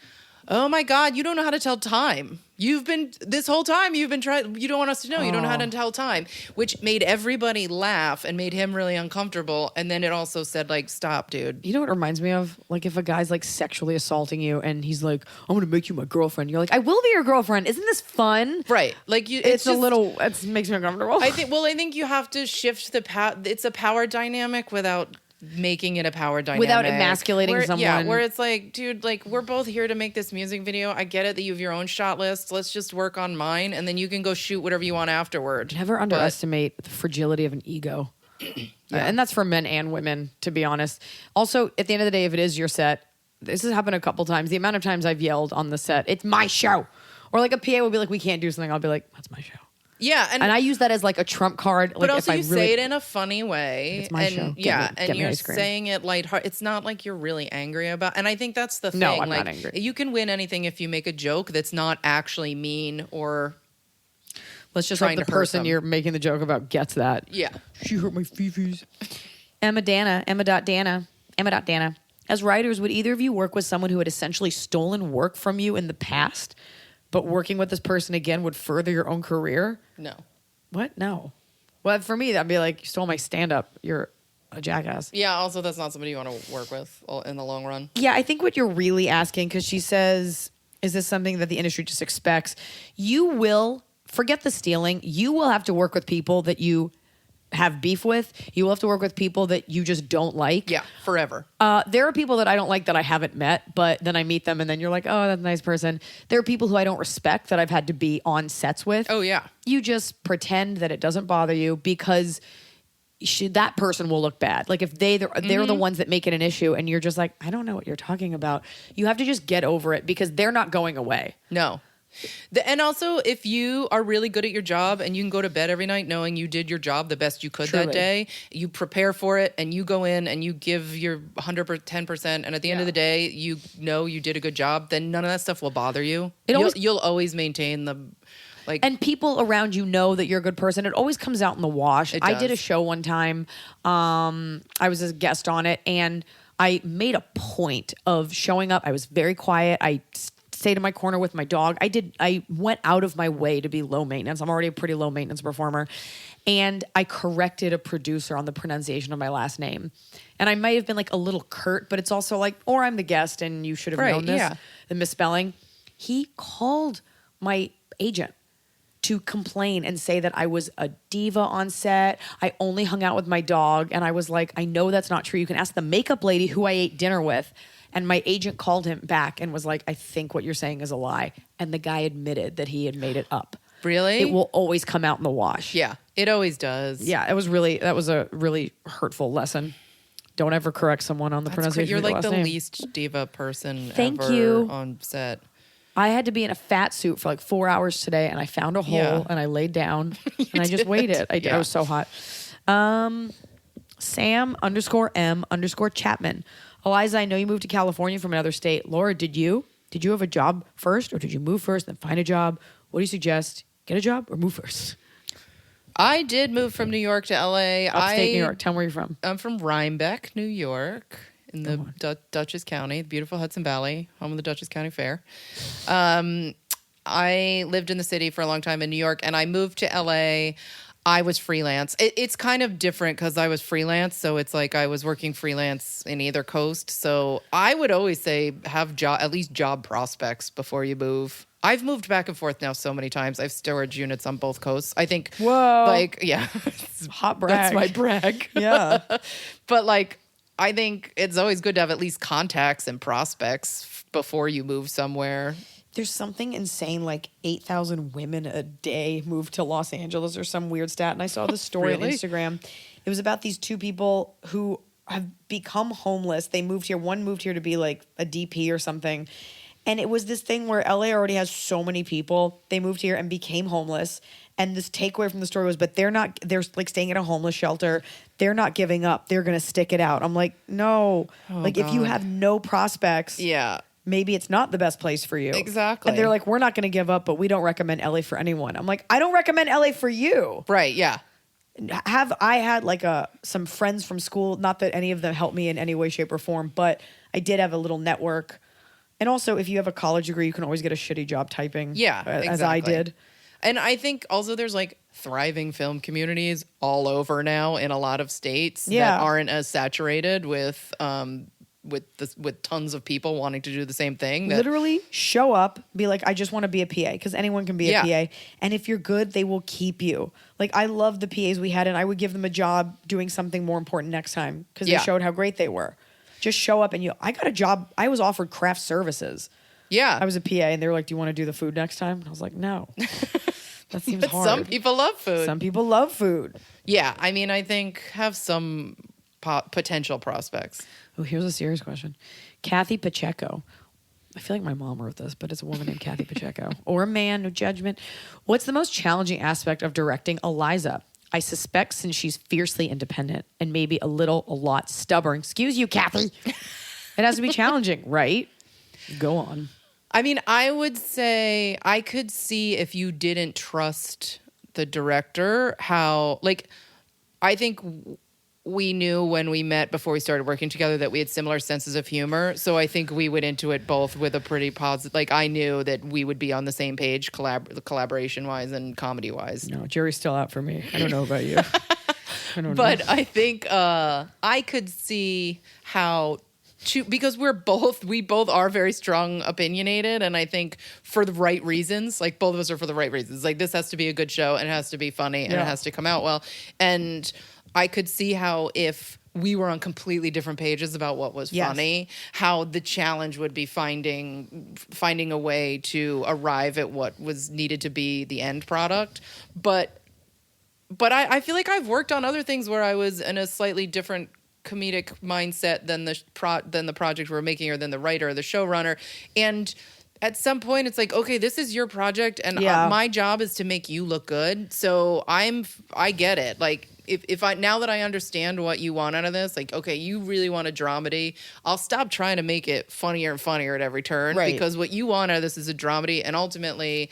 oh my God, you don't know how to tell time. This whole time you've been trying, you don't want us to know. You don't know how to tell time, which made everybody laugh and made him really uncomfortable. And then it also said like, stop, dude. You know what it reminds me of? Like if a guy's like sexually assaulting you and he's like, I'm going to make you my girlfriend. You're like, I will be your girlfriend. Isn't this fun? Right. Like It's a little, it makes me uncomfortable. I think you have to shift it's a power dynamic without making it a power dynamic. Without emasculating someone. Yeah, where it's like, dude, like, we're both here to make this music video. I get it that you have your own shot list. Let's just work on mine, and then you can go shoot whatever you want afterward. Never underestimate the fragility of an ego. And that's for men and women, to be honest. Also, at the end of the day, if it is your set, this has happened a couple times. The amount of times I've yelled on the set, it's my show. Or like a PA will be like, we can't do something. I'll be like, that's my show. Yeah, and I use that as like a trump card. But like also, if you say it in a funny way. It's my show. Yeah, Get me you're ice cream. saying it lighthearted. It's not like you're really angry about. And I think that's the thing. No, I'm like, not angry. You can win anything if you make a joke that's not actually mean or. Let's just hope trying the to hurt person them. you're making the joke about gets that. Yeah. She hurt my fifis. Emma.Dana. As writers, would either of you work with someone who had essentially stolen work from you in the past, but working with this person again would further your own career? No. What? No. Well, for me, that'd be like, you stole my stand-up. You're a jackass. Yeah, also, that's not somebody you want to work with in the long run. Yeah, I think what you're really asking, because she says, is this something that the industry just expects? You will, forget the stealing, you will have to work with people that you have beef with. You will have to work with people that you just don't like. Yeah, forever. There are people that I don't like that I haven't met, but then I meet them and then you're like, oh, that's a nice person. There are people who I don't respect that I've had to be on sets with. Oh, yeah. You just pretend that it doesn't bother you because that person will look bad. Like if they're the ones that make it an issue and you're just like, I don't know what you're talking about. You have to just get over it because they're not going away. No. And also, if you are really good at your job and you can go to bed every night knowing you did your job the best you could that day, you prepare for it and you go in and you give your 110%, and at the end of the day, you know you did a good job, then none of that stuff will bother you. You'll always maintain the... and people around you know that you're a good person. It always comes out in the wash. I did a show one time. I was a guest on it, and I made a point of showing up. I was very quiet. I stayed in my corner with my dog. I went out of my way to be low maintenance. I'm already a pretty low maintenance performer. And I corrected a producer on the pronunciation of my last name. And I might have been like a little curt, but it's also like, or I'm the guest and you should have known this. The misspelling. He called my agent to complain and say that I was a diva on set. I only hung out with my dog. And I was like, I know that's not true. You can ask the makeup lady who I ate dinner with. And my agent called him back and was like, I think what you're saying is a lie. And the guy admitted that he had made it up. Really? It will always come out in the wash. Yeah, it always does. Yeah, that was a really hurtful lesson. Don't ever correct someone on the pronunciation You're of your like last the name. least diva person Thank ever you. on set. I had to be in a fat suit for like 4 hours today, and I found a hole, and I laid down, and I just waited. I was so hot. Sam_M_Chapman. Eliza, I know you moved to California from another state. Laura, did you have a job first, or did you move first, then find a job? What do you suggest? Get a job or move first? I did move from New York to LA. Upstate New York. Tell me where you're from. I'm from Rhinebeck, New York, in the Dutchess County, the beautiful Hudson Valley, home of the Dutchess County Fair. I lived in the city for a long time in New York, and I moved to LA. I was freelance. It's kind of different because I was freelance, so it's like I was working freelance in either coast. So I would always say have at least job prospects before you move. I've moved back and forth now so many times. I have storage units on both coasts. I think, hot brag. That's my brag. Yeah. But like, I think it's always good to have at least contacts and prospects before you move somewhere. There's something insane, like 8,000 women a day move to Los Angeles or some weird stat. And I saw this story on Instagram. It was about these two people who have become homeless. They moved here. One moved here to be like a DP or something. And it was this thing where LA already has so many people. They moved here and became homeless. And this takeaway from the story was, but they're like staying at a homeless shelter. They're not giving up. They're going to stick it out. I'm like, no. If you have no prospects. Yeah. Maybe it's not the best place for you. Exactly. And they're like, we're not going to give up, but we don't recommend LA for anyone. I'm like, I don't recommend LA for you. Right, yeah. I had like some friends from school, not that any of them helped me in any way, shape, or form, but I did have a little network. And also, if you have a college degree, you can always get a shitty job typing. Yeah, as I did. And I think also there's like thriving film communities all over now in a lot of states that aren't as saturated with tons of people wanting to do the same thing. Literally show up, be like, I just want to be a PA, because anyone can be a PA. And if you're good, they will keep you. Like, I love the PAs we had, and I would give them a job doing something more important next time because they showed how great they were. Just show up and I got a job. I was offered craft services. Yeah. I was a PA, and they were like, do you want to do the food next time? And I was like, no. That seems but hard. Some people love food. Some people love food. Yeah. I mean, I think have some potential prospects. Oh, here's a serious question. Kathy Pacheco. I feel like my mom wrote this, but it's a woman named Kathy Pacheco. Or a man, no judgment. What's the most challenging aspect of directing Eliza? I suspect since she's fiercely independent and maybe a lot stubborn. Excuse you, Kathy. It has to be challenging, right? Go on. I mean, I would say I could see if you didn't trust the director how, like, I think we knew when we met before we started working together that we had similar senses of humor. So I think we went into it both with a pretty positive, like I knew that we would be on the same page collaboration wise and comedy wise. No, jury's still out for me. I don't know about you. But I think I could see how because we both are very strong opinionated, and I think for the right reasons, like both of us are for the right reasons. Like this has to be a good show and it has to be funny and it has to come out well. And I could see how if we were on completely different pages about what was funny, how the challenge would be finding a way to arrive at what was needed to be the end product. But but I feel like I've worked on other things where I was in a slightly different comedic mindset than the project we're making, or than the writer or the showrunner. And at some point it's like, okay, this is your project, and my job is to make you look good. So I get it. Like, if I, now that I understand what you want out of this, like, okay, you really want a dramedy, I'll stop trying to make it funnier and funnier at every turn, because what you want out of this is a dramedy, and ultimately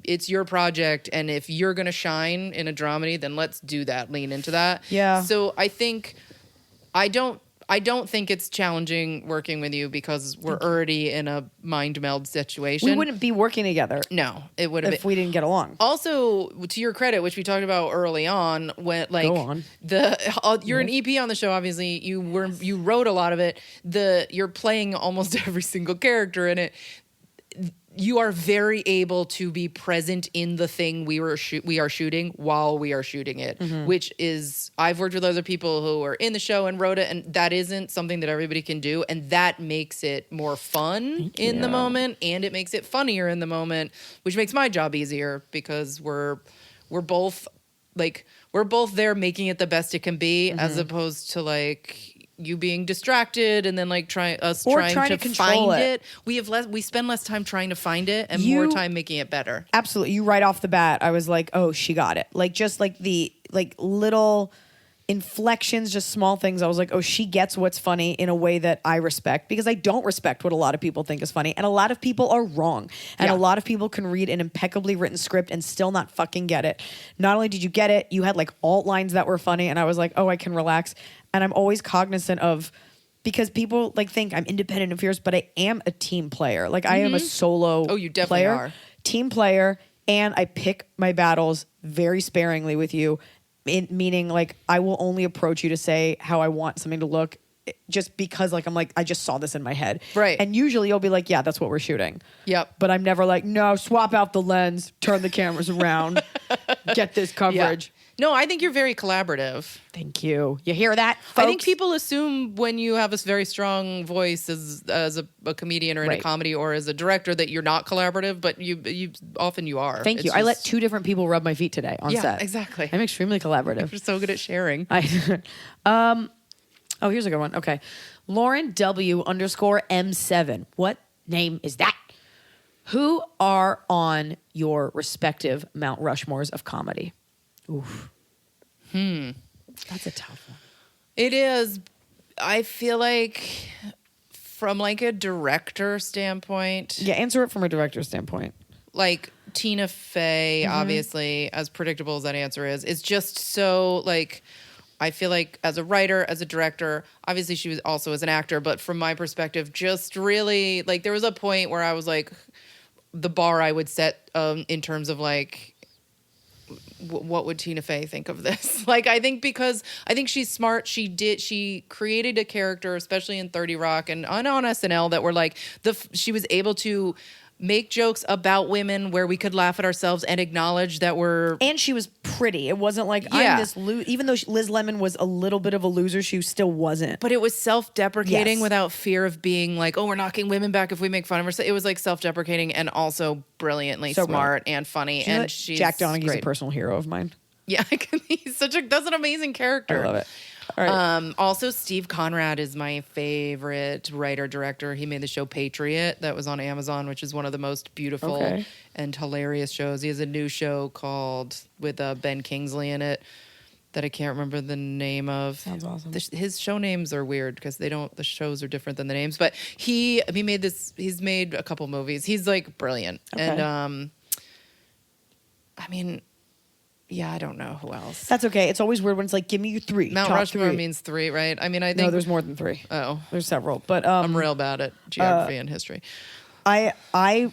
it's your project. And if you're going to shine in a dramedy, then let's do that, lean into that. Yeah. So I think I don't think it's challenging working with you, because we're already in a mind meld situation. We wouldn't be working together. No, it would have if we didn't get along. Also, to your credit, which we talked about early on, when like Go on. You're an EP on the show. Obviously, you wrote a lot of it. You're playing almost every single character in it. You are very able to be present in the thing we are shooting while we are shooting it, which is, I've worked with other people who are in the show and wrote it, and that isn't something that everybody can do, and that makes it more fun in the moment, and it makes it funnier in the moment, which makes my job easier, because we're both there making it the best it can be, as opposed to like you being distracted and then like trying to control find it. We spend less time trying to find it and more time making it better. Absolutely. You right off the bat, I was like, oh, she got it. Like, just like the like little inflections, just small things. I was like, oh, she gets what's funny in a way that I respect, because I don't respect what a lot of people think is funny. And a lot of people are wrong. And a lot of people can read an impeccably written script and still not fucking get it. Not only did you get it, you had like alt lines that were funny. And I was like, oh, I can relax. And I'm always cognizant of, because people like think I'm independent and fierce, but I am a team player. Like I am a solo you definitely player, are. team player, and I pick my battles very sparingly with you. Meaning like I will only approach you to say how I want something to look, just because like I'm like, I just saw this in my head. Right. And usually you'll be like, yeah, that's what we're shooting. Yep. But I'm never like, no, swap out the lens, turn the cameras around, get this coverage. Yeah. No, I think you're very collaborative. Thank you. You hear that, folks? I think people assume when you have a very strong voice as a comedian or in a comedy or as a director that you're not collaborative, but you often you are. Thank you. I let 2 different people rub my feet today on set. Yeah, exactly. I'm extremely collaborative. You're so good at sharing. Oh, here's a good one. Okay. Lauren W _M7. What name is that? Who are on your respective Mount Rushmores of comedy? Oof. That's a tough one. It is. I feel like from like a director standpoint. Yeah, answer it from a director standpoint. Like Tina Fey, obviously, as predictable as that answer is, it's just so like, I feel like as a writer, as a director, obviously she was also as an actor, but from my perspective, just really like there was a point where I was like, the bar I would set in terms of like, what would Tina Fey think of this? Like, I think because I think she's smart. She created a character, especially in 30 Rock and on SNL, that were like she was able to make jokes about women where we could laugh at ourselves and acknowledge that and she was pretty. It wasn't like I'm this even though Liz Lemon was a little bit of a loser, she still wasn't. But it was self-deprecating without fear of being like, oh, we're knocking women back if we make fun of her. It was like self-deprecating and also brilliantly smart and funny. And she's Jack Donaghy's great. a personal hero of mine. Yeah, he's that's an amazing character. I love it. All right. Also, Steve Conrad is my favorite writer-director. He made the show Patriot that was on Amazon, which is one of the most beautiful and hilarious shows. He has a new show called with Ben Kingsley in it that I can't remember the name of. Sounds awesome. His show names are weird because the shows are different than the names. But he made this. He's made a couple movies. He's like brilliant. Okay. And I mean. Yeah, I don't know who else. That's okay. It's always weird when it's like, give me your 3. Mount top Rushmore 3. means 3, right? I mean, I think... No, there's more than 3. Oh. There's several. But I'm real bad at geography and history. I have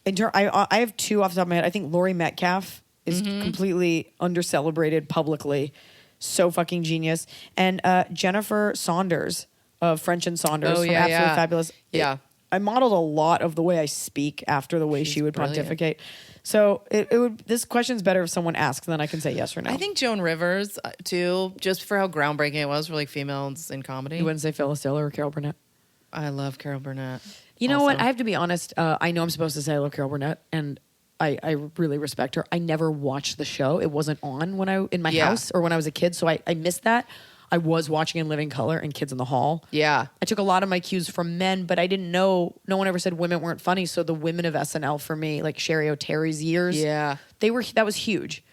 2 off the top of my head. I think Laurie Metcalf is completely under-celebrated publicly. So fucking genius. And Jennifer Saunders of French and Saunders from Absolutely Fabulous. Yeah. I modeled a lot of the way I speak after the way she would pontificate. So it would. This question's better if someone asks, then I can say yes or no. I think Joan Rivers too, just for how groundbreaking it was for like females in comedy. You wouldn't say Phyllis Diller or Carol Burnett? I love Carol Burnett. You know what? I have to be honest. I know I'm supposed to say I love Carol Burnett, and I really respect her. I never watched the show. It wasn't on in my Yeah. house or when I was a kid, so I missed that. I was watching In Living Color and Kids in the Hall. Yeah. I took a lot of my cues from men, but I didn't know. No one ever said women weren't funny. So the women of SNL for me, like Sherry O'Terry's years, Yeah. that was huge.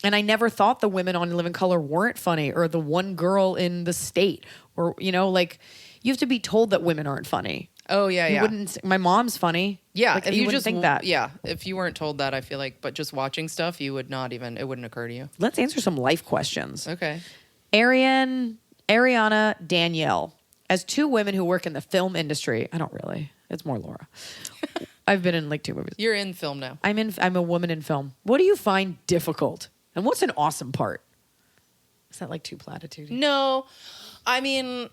And I never thought the women on In Living Color weren't funny, or the one girl in The State, or like you have to be told that women aren't funny. Oh yeah, You yeah. wouldn't. My mom's funny. Yeah, like, if you you wouldn't just think that. Yeah, if you weren't told that, I feel like, but just watching stuff, you would not even. It wouldn't occur to you. Let's answer some life questions. Okay. Ariana, Danielle, as two women who work in the film industry. I don't really. It's more Laura. I've been in like 2 movies. You're in film now. I'm a woman in film. What do you find difficult? And what's an awesome part? Is that like too platitude? No, I mean,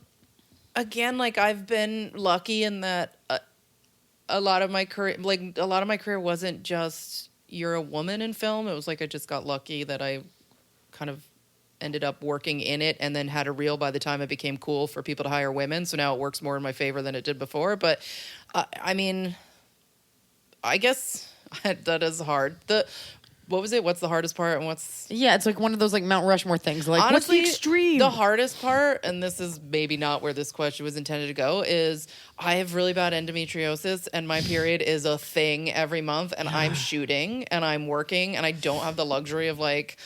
again, like I've been lucky in that a lot of my career wasn't just you're a woman in film. It was like I just got lucky that I kind of ended up working in it and then had a reel by the time it became cool for people to hire women. So now it works more in my favor than it did before. But I mean, I guess that is hard. What was it? What's the hardest part and what's... Yeah, it's like one of those like Mount Rushmore things. Like, Honestly, what's the extreme? The hardest part, and this is maybe not where this question was intended to go, is I have really bad endometriosis and my period is a thing every month and I'm shooting and I'm working and I don't have the luxury of like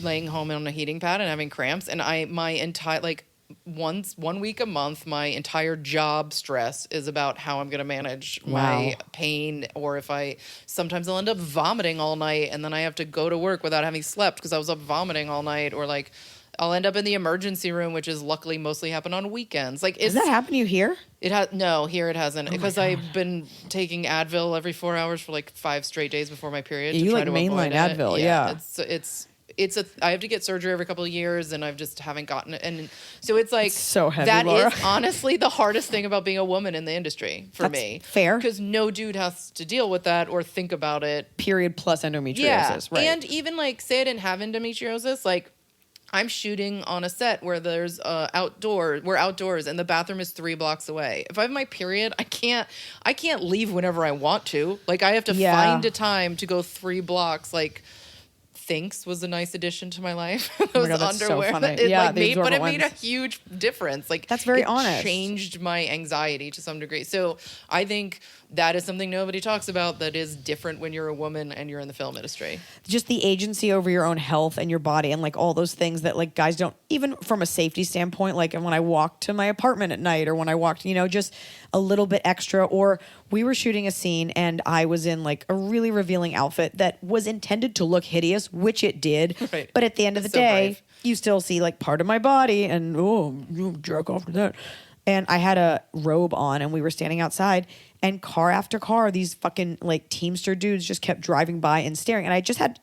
laying home on a heating pad and having cramps. And my entire, like, 1 week a month, my entire job stress is about how I'm going to manage my pain, or sometimes I'll end up vomiting all night and then I have to go to work without having slept because I was up vomiting all night, or like I'll end up in the emergency room, which is luckily mostly happen on weekends. Like, Does that happen to you here? No, here it hasn't, because I've been taking Advil every 4 hours for like 5 straight days before my period. You to try like to mainline avoid it. Advil, yeah. I have to get surgery every couple of years and I've just haven't gotten it. And so it's like, so heavy, that Laura. is honestly the hardest thing about being a woman in the industry for That's me. fair. Because no dude has to deal with that or think about it. Period plus endometriosis, Yeah. right? And even like, say I didn't have endometriosis, like I'm shooting on a set where there's we're outdoors and the bathroom is 3 blocks away. If I have my period, I can't leave whenever I want to. Like I have to find a time to go 3 blocks. Like, Thinks was a nice addition to my life. Those God, that's so underwear. funny. It Yeah, like the made, but it absorbent made a ones. huge difference. Like, That's very it honest. changed my anxiety to some degree. So I think that is something nobody talks about that is different when you're a woman and you're in the film industry. Just the agency over your own health and your body and like all those things that like guys don't, even from a safety standpoint, like when I walked to my apartment at night or when I walked, just a little bit extra. Or we were shooting a scene and I was in like a really revealing outfit that was intended to look hideous, which it did. Right. But at the end of the So day, brave. you still see like part of my body and you jerk off to that. And I had a robe on and we were standing outside and car after car, these fucking like Teamster dudes just kept driving by and staring. And I just had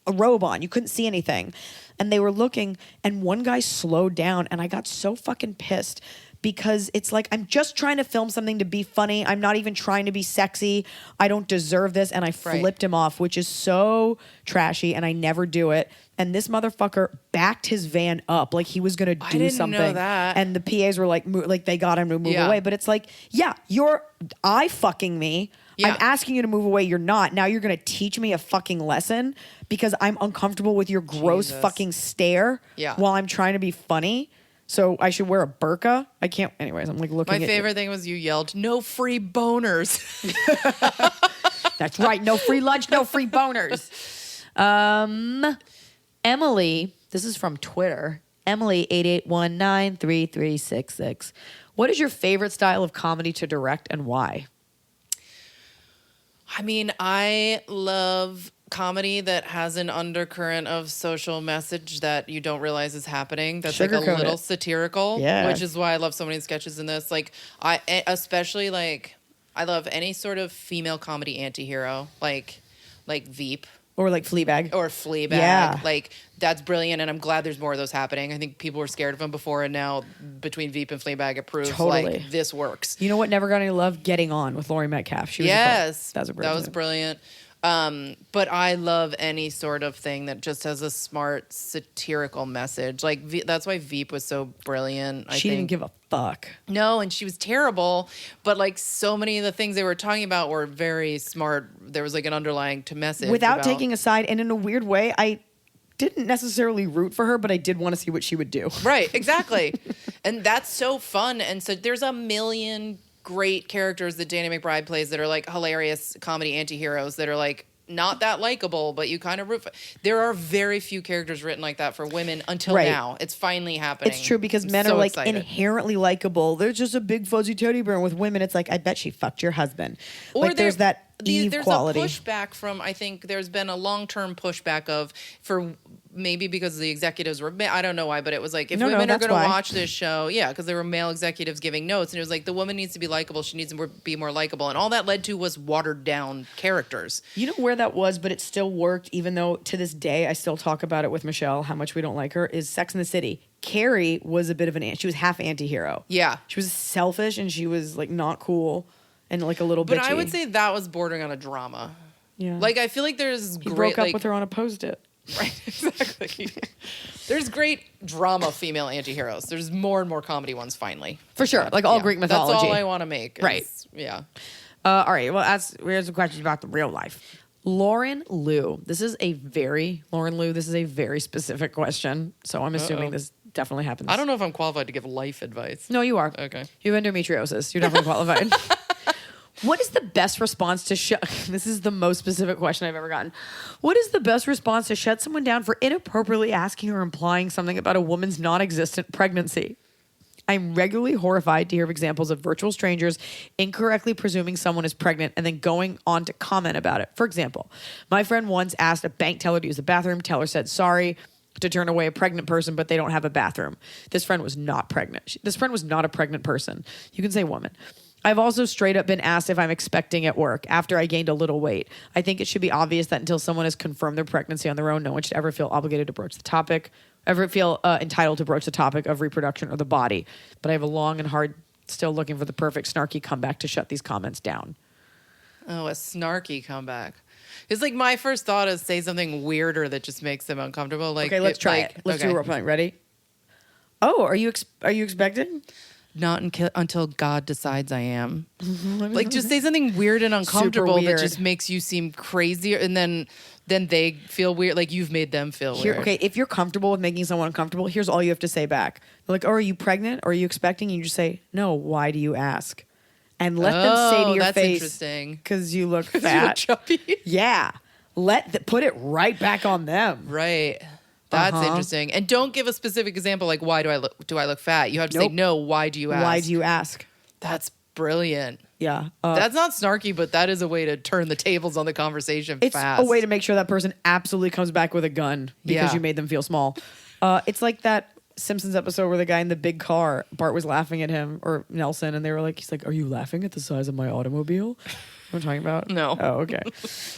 a robe on. You couldn't see anything. And they were looking and one guy slowed down and I got so fucking pissed because it's like, I'm just trying to film something to be funny. I'm not even trying to be sexy. I don't deserve this. And I flipped him off, which is so trashy and I never do it. And this motherfucker backed his van up like he was going to do didn't something. know that. And the PAs were like they got him to move away. But it's like, yeah, you're eye fucking me. Yeah. I'm asking you to move away. You're not. Now you're going to teach me a fucking lesson because I'm uncomfortable with your gross Jesus. fucking stare while I'm trying to be funny. So I should wear a burqa? I can't. Anyways, I'm like looking at My favorite thing was you yelled, "No free boners." That's right. No free lunch, no free boners. Emily, this is from Twitter. Emily 88193366. What is your favorite style of comedy to direct and why? I mean, I love comedy that has an undercurrent of social message that you don't realize is happening. That's like a Sugarcoat little it. satirical, Yeah. which is why I love so many sketches in this. Like, especially like, I love any sort of female comedy antihero, like Veep. Or like Fleabag. Or Fleabag. Yeah. Like, that's brilliant, and I'm glad there's more of those happening. I think people were scared of them before, and now between Veep and Fleabag, it proves Totally. like this works. You know what never got any love? Getting On with Laurie Metcalf. She was Yes. that was a great That was movie. brilliant. But I love any sort of thing that just has a smart satirical message. Like that's why Veep was so brilliant. She didn't give a fuck. No, and she was terrible. But like so many of the things they were talking about were very smart. There was like an underlying message Without taking a side, and in a weird way, I didn't necessarily root for her, but I did want to see what she would do. Right, exactly. And that's so fun. And so there's a million great characters that Danny McBride plays that are like hilarious comedy anti-heroes that are like not that likable, but you kind of root for. There are very few characters written like that for women until now. It's finally happening. It's true because men so are like excited. inherently likable. There's just a big fuzzy teddy bear. And with women, it's like, I bet she fucked your husband. Or like there's that Eve there's quality. a pushback from, I think there's been a long-term pushback for maybe because the executives were, I don't know why, but it was like, if women are going to watch this show, because there were male executives giving notes, and it was like, the woman needs to be likable, she needs to be more likable, and all that led to was watered down characters. You know where that was, but it still worked, even though to this day I still talk about it with Michelle, how much we don't like her, is Sex and the City. Carrie was a bit of she was half anti-hero. Yeah. She was selfish and she was like not cool and like a little bitchy. But I would say that was bordering on a drama. Yeah. Like, I feel like there's he great... broke up with her on a Post-it. Right, exactly. There's great drama female anti-heroes. There's more and more comedy ones, finally. For sure. Like all Greek mythology. That's all I want to make. Right. Yeah. All right. Well, here's some questions about the real life. Lauren Liu. This is a very specific question. So I'm assuming this definitely happens. I don't know if I'm qualified to give life advice. No, you are. Okay. You have endometriosis. You're definitely qualified. What is the best response to this is the most specific question I've ever gotten. What is the best response to shut someone down for inappropriately asking or implying something about a woman's non-existent pregnancy? I'm regularly horrified to hear of examples of virtual strangers incorrectly presuming someone is pregnant and then going on to comment about it. For example, my friend once asked a bank teller to use the bathroom. Teller said, sorry, to turn away a pregnant person, but they don't have a bathroom. This friend was not pregnant. This friend was not a pregnant person. You can say woman. I've also straight up been asked if I'm expecting at work after I gained a little weight. I think it should be obvious that until someone has confirmed their pregnancy on their own, no one should ever feel obligated to broach the topic, ever feel entitled to broach the topic of reproduction or the body. But I have a long and hard, still looking for the perfect snarky comeback to shut these comments down. Oh, a snarky comeback. It's like my first thought is say something weirder that just makes them uncomfortable. Like, okay, let's try it. Let's do a role playing. Ready? Oh, are you expecting? Not until God decides I am. Like, just say something weird and uncomfortable weird. that just makes you seem crazier, and then they feel weird. Like you've made them feel weird. Okay, if you're comfortable with making someone uncomfortable, here's all you have to say back. They're like, oh, are you pregnant? Or are you expecting? And you just say, no, why do you ask? And let them say to your that's face, interesting. Because you look You fat. look chubby. Yeah. Put it right back on them. Right. That's interesting. And don't give a specific example like, why do I look fat? You have to say, no, why do you ask? Why do you ask? That's brilliant. Yeah. That's not snarky, but that is a way to turn the tables on the conversation It's fast. a way to make sure that person absolutely comes back with a gun because you made them feel small. It's like that Simpsons episode where the guy in the big car, Bart was laughing at him, or Nelson, and they were like, he's like, are you laughing at the size of my automobile? You know what I'm talking about? No. Oh, okay.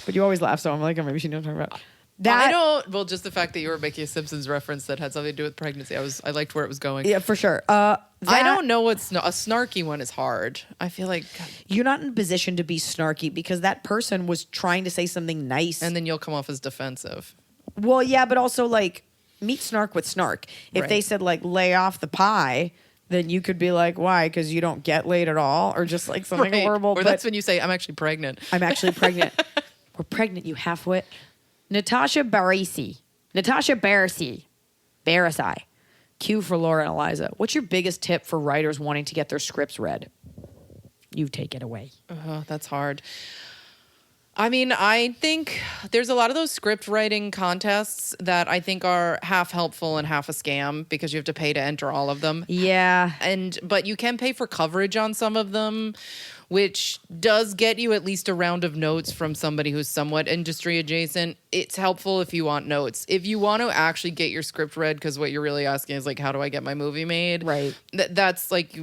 But you always laugh, so I'm like, oh, maybe she knows what I'm talking about. I don't. Well, just the fact that you were making a Simpsons reference that had something to do with pregnancy, I liked where it was going. Yeah, for sure. I don't know what's a snarky one is hard. I feel like you're not in a position to be snarky because that person was trying to say something nice, and then you'll come off as defensive. Well, yeah, but also like meet snark with snark. If they said like lay off the pie, then you could be like, why? Because you don't get laid at all, or just like something horrible. Or that's when you say, I'm actually pregnant. I'm actually pregnant. We're pregnant, you halfwit. Natasha Barisi. Q for Laura and Eliza. What's your biggest tip for writers wanting to get their scripts read? You take it away. That's hard. I mean, I think there's a lot of those script writing contests that I think are half helpful and half a scam because you have to pay to enter all of them. Yeah. But you can pay for coverage on some of them, which does get you at least a round of notes from somebody who's somewhat industry adjacent. It's helpful if you want notes. If you want to actually get your script read, because what you're really asking is like, how do I get my movie made? Right. That's like...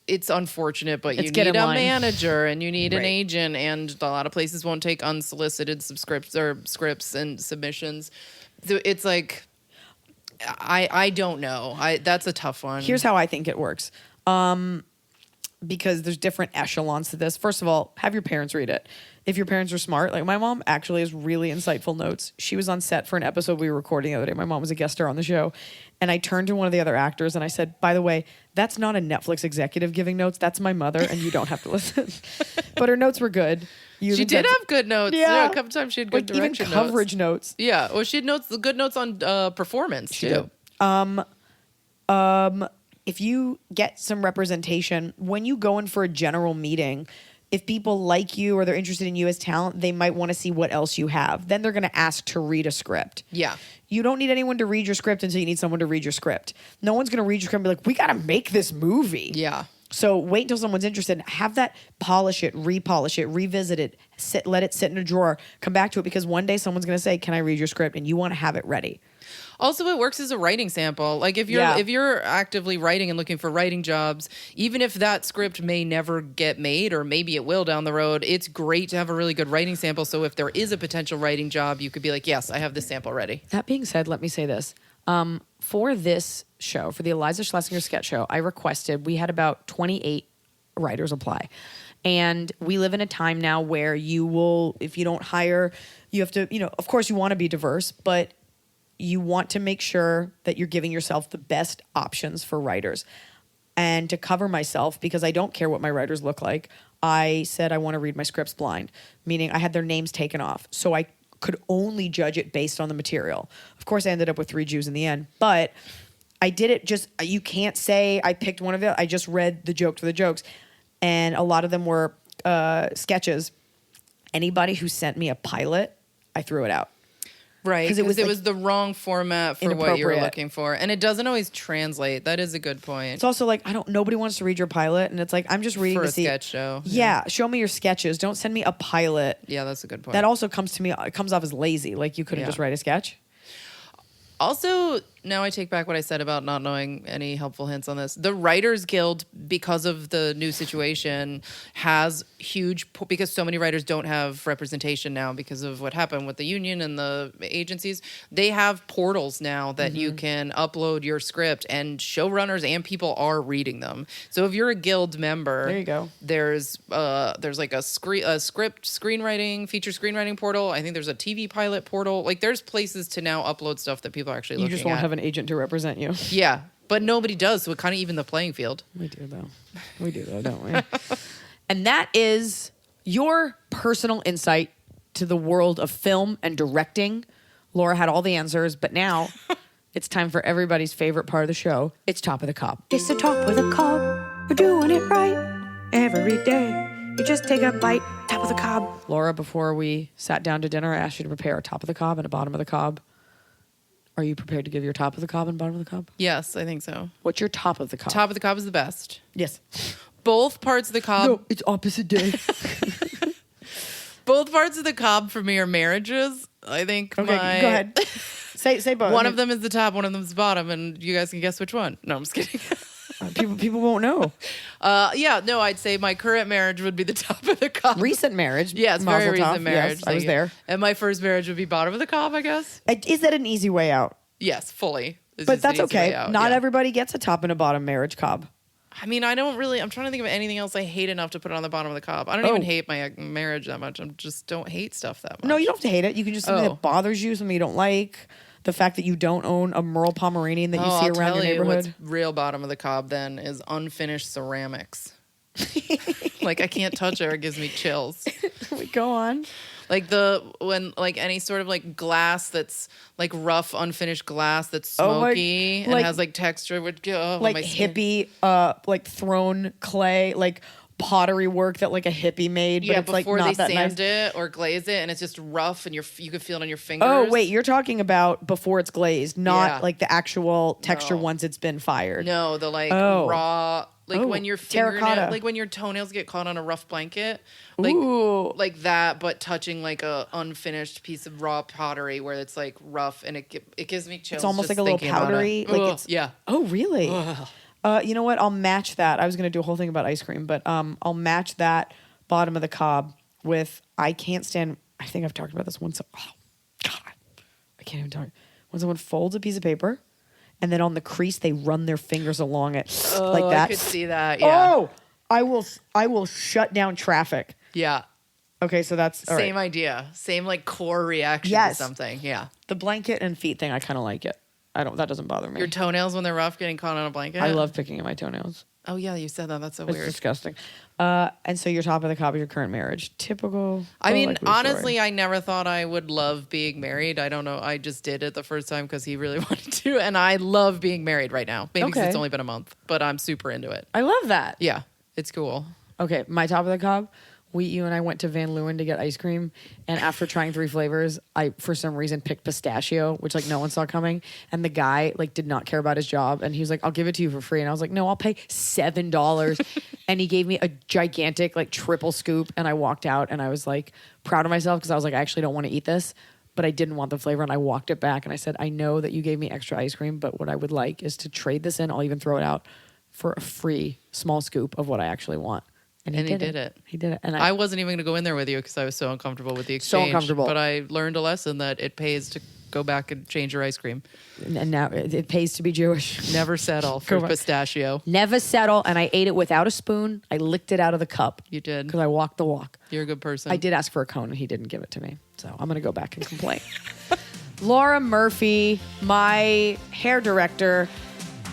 It's unfortunate, but you need a manager and you need an agent, and a lot of places won't take unsolicited scripts and submissions. So it's like, I don't know. That's a tough one. Here's how I think it works. because there's different echelons to this. First of all, have your parents read it. If your parents are smart, like my mom actually has really insightful notes. She was on set for an episode we were recording the other day. My mom was a guest star on the show. And I turned to one of the other actors and I said, by the way, that's not a Netflix executive giving notes. That's my mother and you don't have to listen. But her notes were good. She did have good notes. Yeah. A couple times she had good like direction even coverage notes. Yeah. Well, she had good notes on performance too. If you get some representation, when you go in for a general meeting, if people like you or they're interested in you as talent, they might want to see what else you have. Then they're going to ask to read a script. Yeah. You don't need anyone to read your script until you need someone to read your script. No one's going to read your script and be like, we got to make this movie. Yeah. So wait until someone's interested. Have that, polish it, repolish it, revisit it, let it sit in a drawer, come back to it because one day someone's going to say, can I read your script? And you want to have it ready. Also, it works as a writing sample. Like if you're actively writing and looking for writing jobs, even if that script may never get made or maybe it will down the road, it's great to have a really good writing sample. So if there is a potential writing job, you could be like, yes, I have this sample ready. That being said, let me say this. For this show, for the Iliza Shlesinger Sketch Show, we had about 28 writers apply. And we live in a time now where if you don't hire, you have to, of course you want to be diverse, but you want to make sure that you're giving yourself the best options for writers. And to cover myself, because I don't care what my writers look like, I said I want to read my scripts blind, meaning I had their names taken off. So I could only judge it based on the material. Of course, I ended up with 3 Jews in the end, but I did it you can't say I picked one of it. I just read the joke for the jokes. And a lot of them were sketches. Anybody who sent me a pilot, I threw it out. Right, because it was the wrong format for what you were looking for. And it doesn't always translate. That is a good point. It's also like, nobody wants to read your pilot. And it's like, I'm just reading for to a see. sketch show. Yeah, show me your sketches. Don't send me a pilot. Yeah, that's a good point. That also comes off as lazy. Like, you couldn't just write a sketch. Also, now I take back what I said about not knowing any helpful hints on this. The Writers Guild, because of the new situation, has because so many writers don't have representation now because of what happened with the union and the agencies. They have portals now that you can upload your script, and showrunners and people are reading them. So if you're a guild member, there you go. There's like a script screenwriting, feature screenwriting portal. I think there's a TV pilot portal. Like there's places to now upload stuff that people are actually looking at. You just won't have an agent to represent you. Yeah, but nobody does, so it kind of even the playing field. We do, though, don't we? And that is your personal insight to the world of film and directing. Laura had all the answers, but now it's time for everybody's favorite part of the show. It's Top of the Cob. It's the top of the cob. We're doing it right every day. You just take a bite, top of the cob. Laura, before we sat down to dinner, I asked you to prepare a top of the cob and a bottom of the cob. Are you prepared to give your top of the cob and bottom of the cob? Yes, I think so. What's your top of the cob? Top of the cob is the best. Yes. Both parts of the cob. No, it's opposite day. Both parts of the cob for me are marriages. I think. Okay, go ahead. Say both. One of them is the top, one of them is the bottom, and you guys can guess which one. No, I'm just kidding. People won't know. I'd say my current marriage would be the top of the cob. Recent marriage. Yes, very recent marriage. Yes, I was there. And my first marriage would be bottom of the cob, I guess. Is that an easy way out? Yes, fully. But that's okay. Not everybody gets a top and a bottom marriage cob. I mean, I'm trying to think of anything else I hate enough to put it on the bottom of the cob. I don't even hate my marriage that much. I just don't hate stuff that much. No, you don't have to hate it. You can just something that bothers you, something you don't like. The fact that you don't own a Merle Pomeranian that you see around your neighborhood. What's real bottom of the cob then is unfinished ceramics. Like I can't touch it or it gives me chills. Go on. Like any sort of like glass that's like rough, unfinished glass that's smoky and has like texture. Like hippie, like thrown clay, like pottery work that like a hippie made. But it's before like not they that sand nice. it or glaze it, and it's just rough, and you can feel it on your fingers. Oh wait, you're talking about before it's glazed, not like the actual texture once it's been fired. No, the raw. When your terracotta. like when your toenails get caught on a rough blanket, like that, but touching like a unfinished piece of raw pottery where it's like rough and it gives me chills. It's almost like a little powdery. Oh really? You know what? I'll match that. I was going to do a whole thing about ice cream, but I'll match that bottom of the cob with. I can't stand. I think I've talked about this once. Oh God, I can't even talk. When someone folds a piece of paper. And then on the crease, they run their fingers along it like that. I could see that. Yeah. I will shut down traffic. Yeah. Okay, so that's all Same right. idea. Same like core reaction Yes. to something. Yeah. The blanket and feet thing, I kind of like it. That doesn't bother me. Your toenails when they're rough getting caught on a blanket. I love picking at my toenails. Oh yeah, you said that. That's so It's weird. disgusting. And so you're top of the cop of your current marriage. Typical. I mean, likely honestly, story. I never thought I would love being married. I don't know. I just did it the first time because he really wanted to. And I love being married right now. Maybe because Okay. it's only been a month, but I'm super into it. I love that. Yeah, it's cool. Okay, my top of the cob. You and I went to Van Leeuwen to get ice cream, and after trying 3 flavors, I for some reason picked pistachio, which like no one saw coming. And the guy like did not care about his job, and he was like, "I'll give it to you for free." And I was like, "No, I'll pay $7." And he gave me a gigantic like triple scoop, and I walked out, and I was like proud of myself because I was like, I actually don't want to eat this, but I didn't want the flavor, and I walked it back, and I said, I know that you gave me extra ice cream, but what I would like is to trade this in. I'll even throw it out for a free small scoop of what I actually want. And he did it. He did it. And I wasn't even going to go in there with you because I was so uncomfortable with the exchange. So uncomfortable. But I learned a lesson that it pays to go back and change your ice cream. And now it pays to be Jewish. Never settle for Go on. pistachio. Never settle. And I ate it without a spoon. I licked it out of the cup. You did. Because I walked the walk. You're a good person. I did ask for a cone and he didn't give it to me. So I'm going to go back and complain. Laura Murphy, my hair director,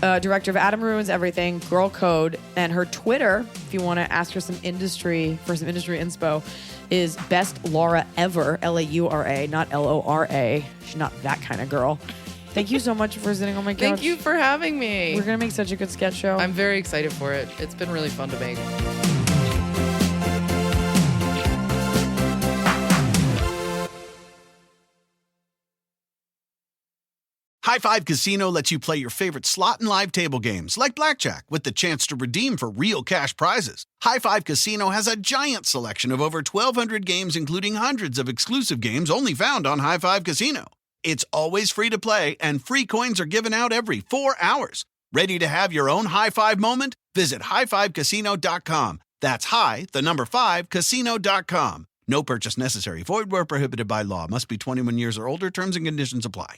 director of Adam Ruins Everything, Girl Code, and her Twitter, if you want to ask her some industry inspo, is Best Laura Ever, Laura, not Lora. She's not that kind of girl. Thank you so much for sitting on my couch. Thank you for having me. We're going to make such a good sketch show. I'm very excited for it. It's been really fun to make. High Five Casino lets you play your favorite slot and live table games like blackjack with the chance to redeem for real cash prizes. High Five Casino has a giant selection of over 1,200 games, including hundreds of exclusive games only found on High Five Casino. It's always free to play, and free coins are given out every 4 hours. Ready to have your own high five moment? Visit highfivecasino.com. That's high, the number 5, casino.com. No purchase necessary. Void where prohibited by law. Must be 21 years or older. Terms and conditions apply.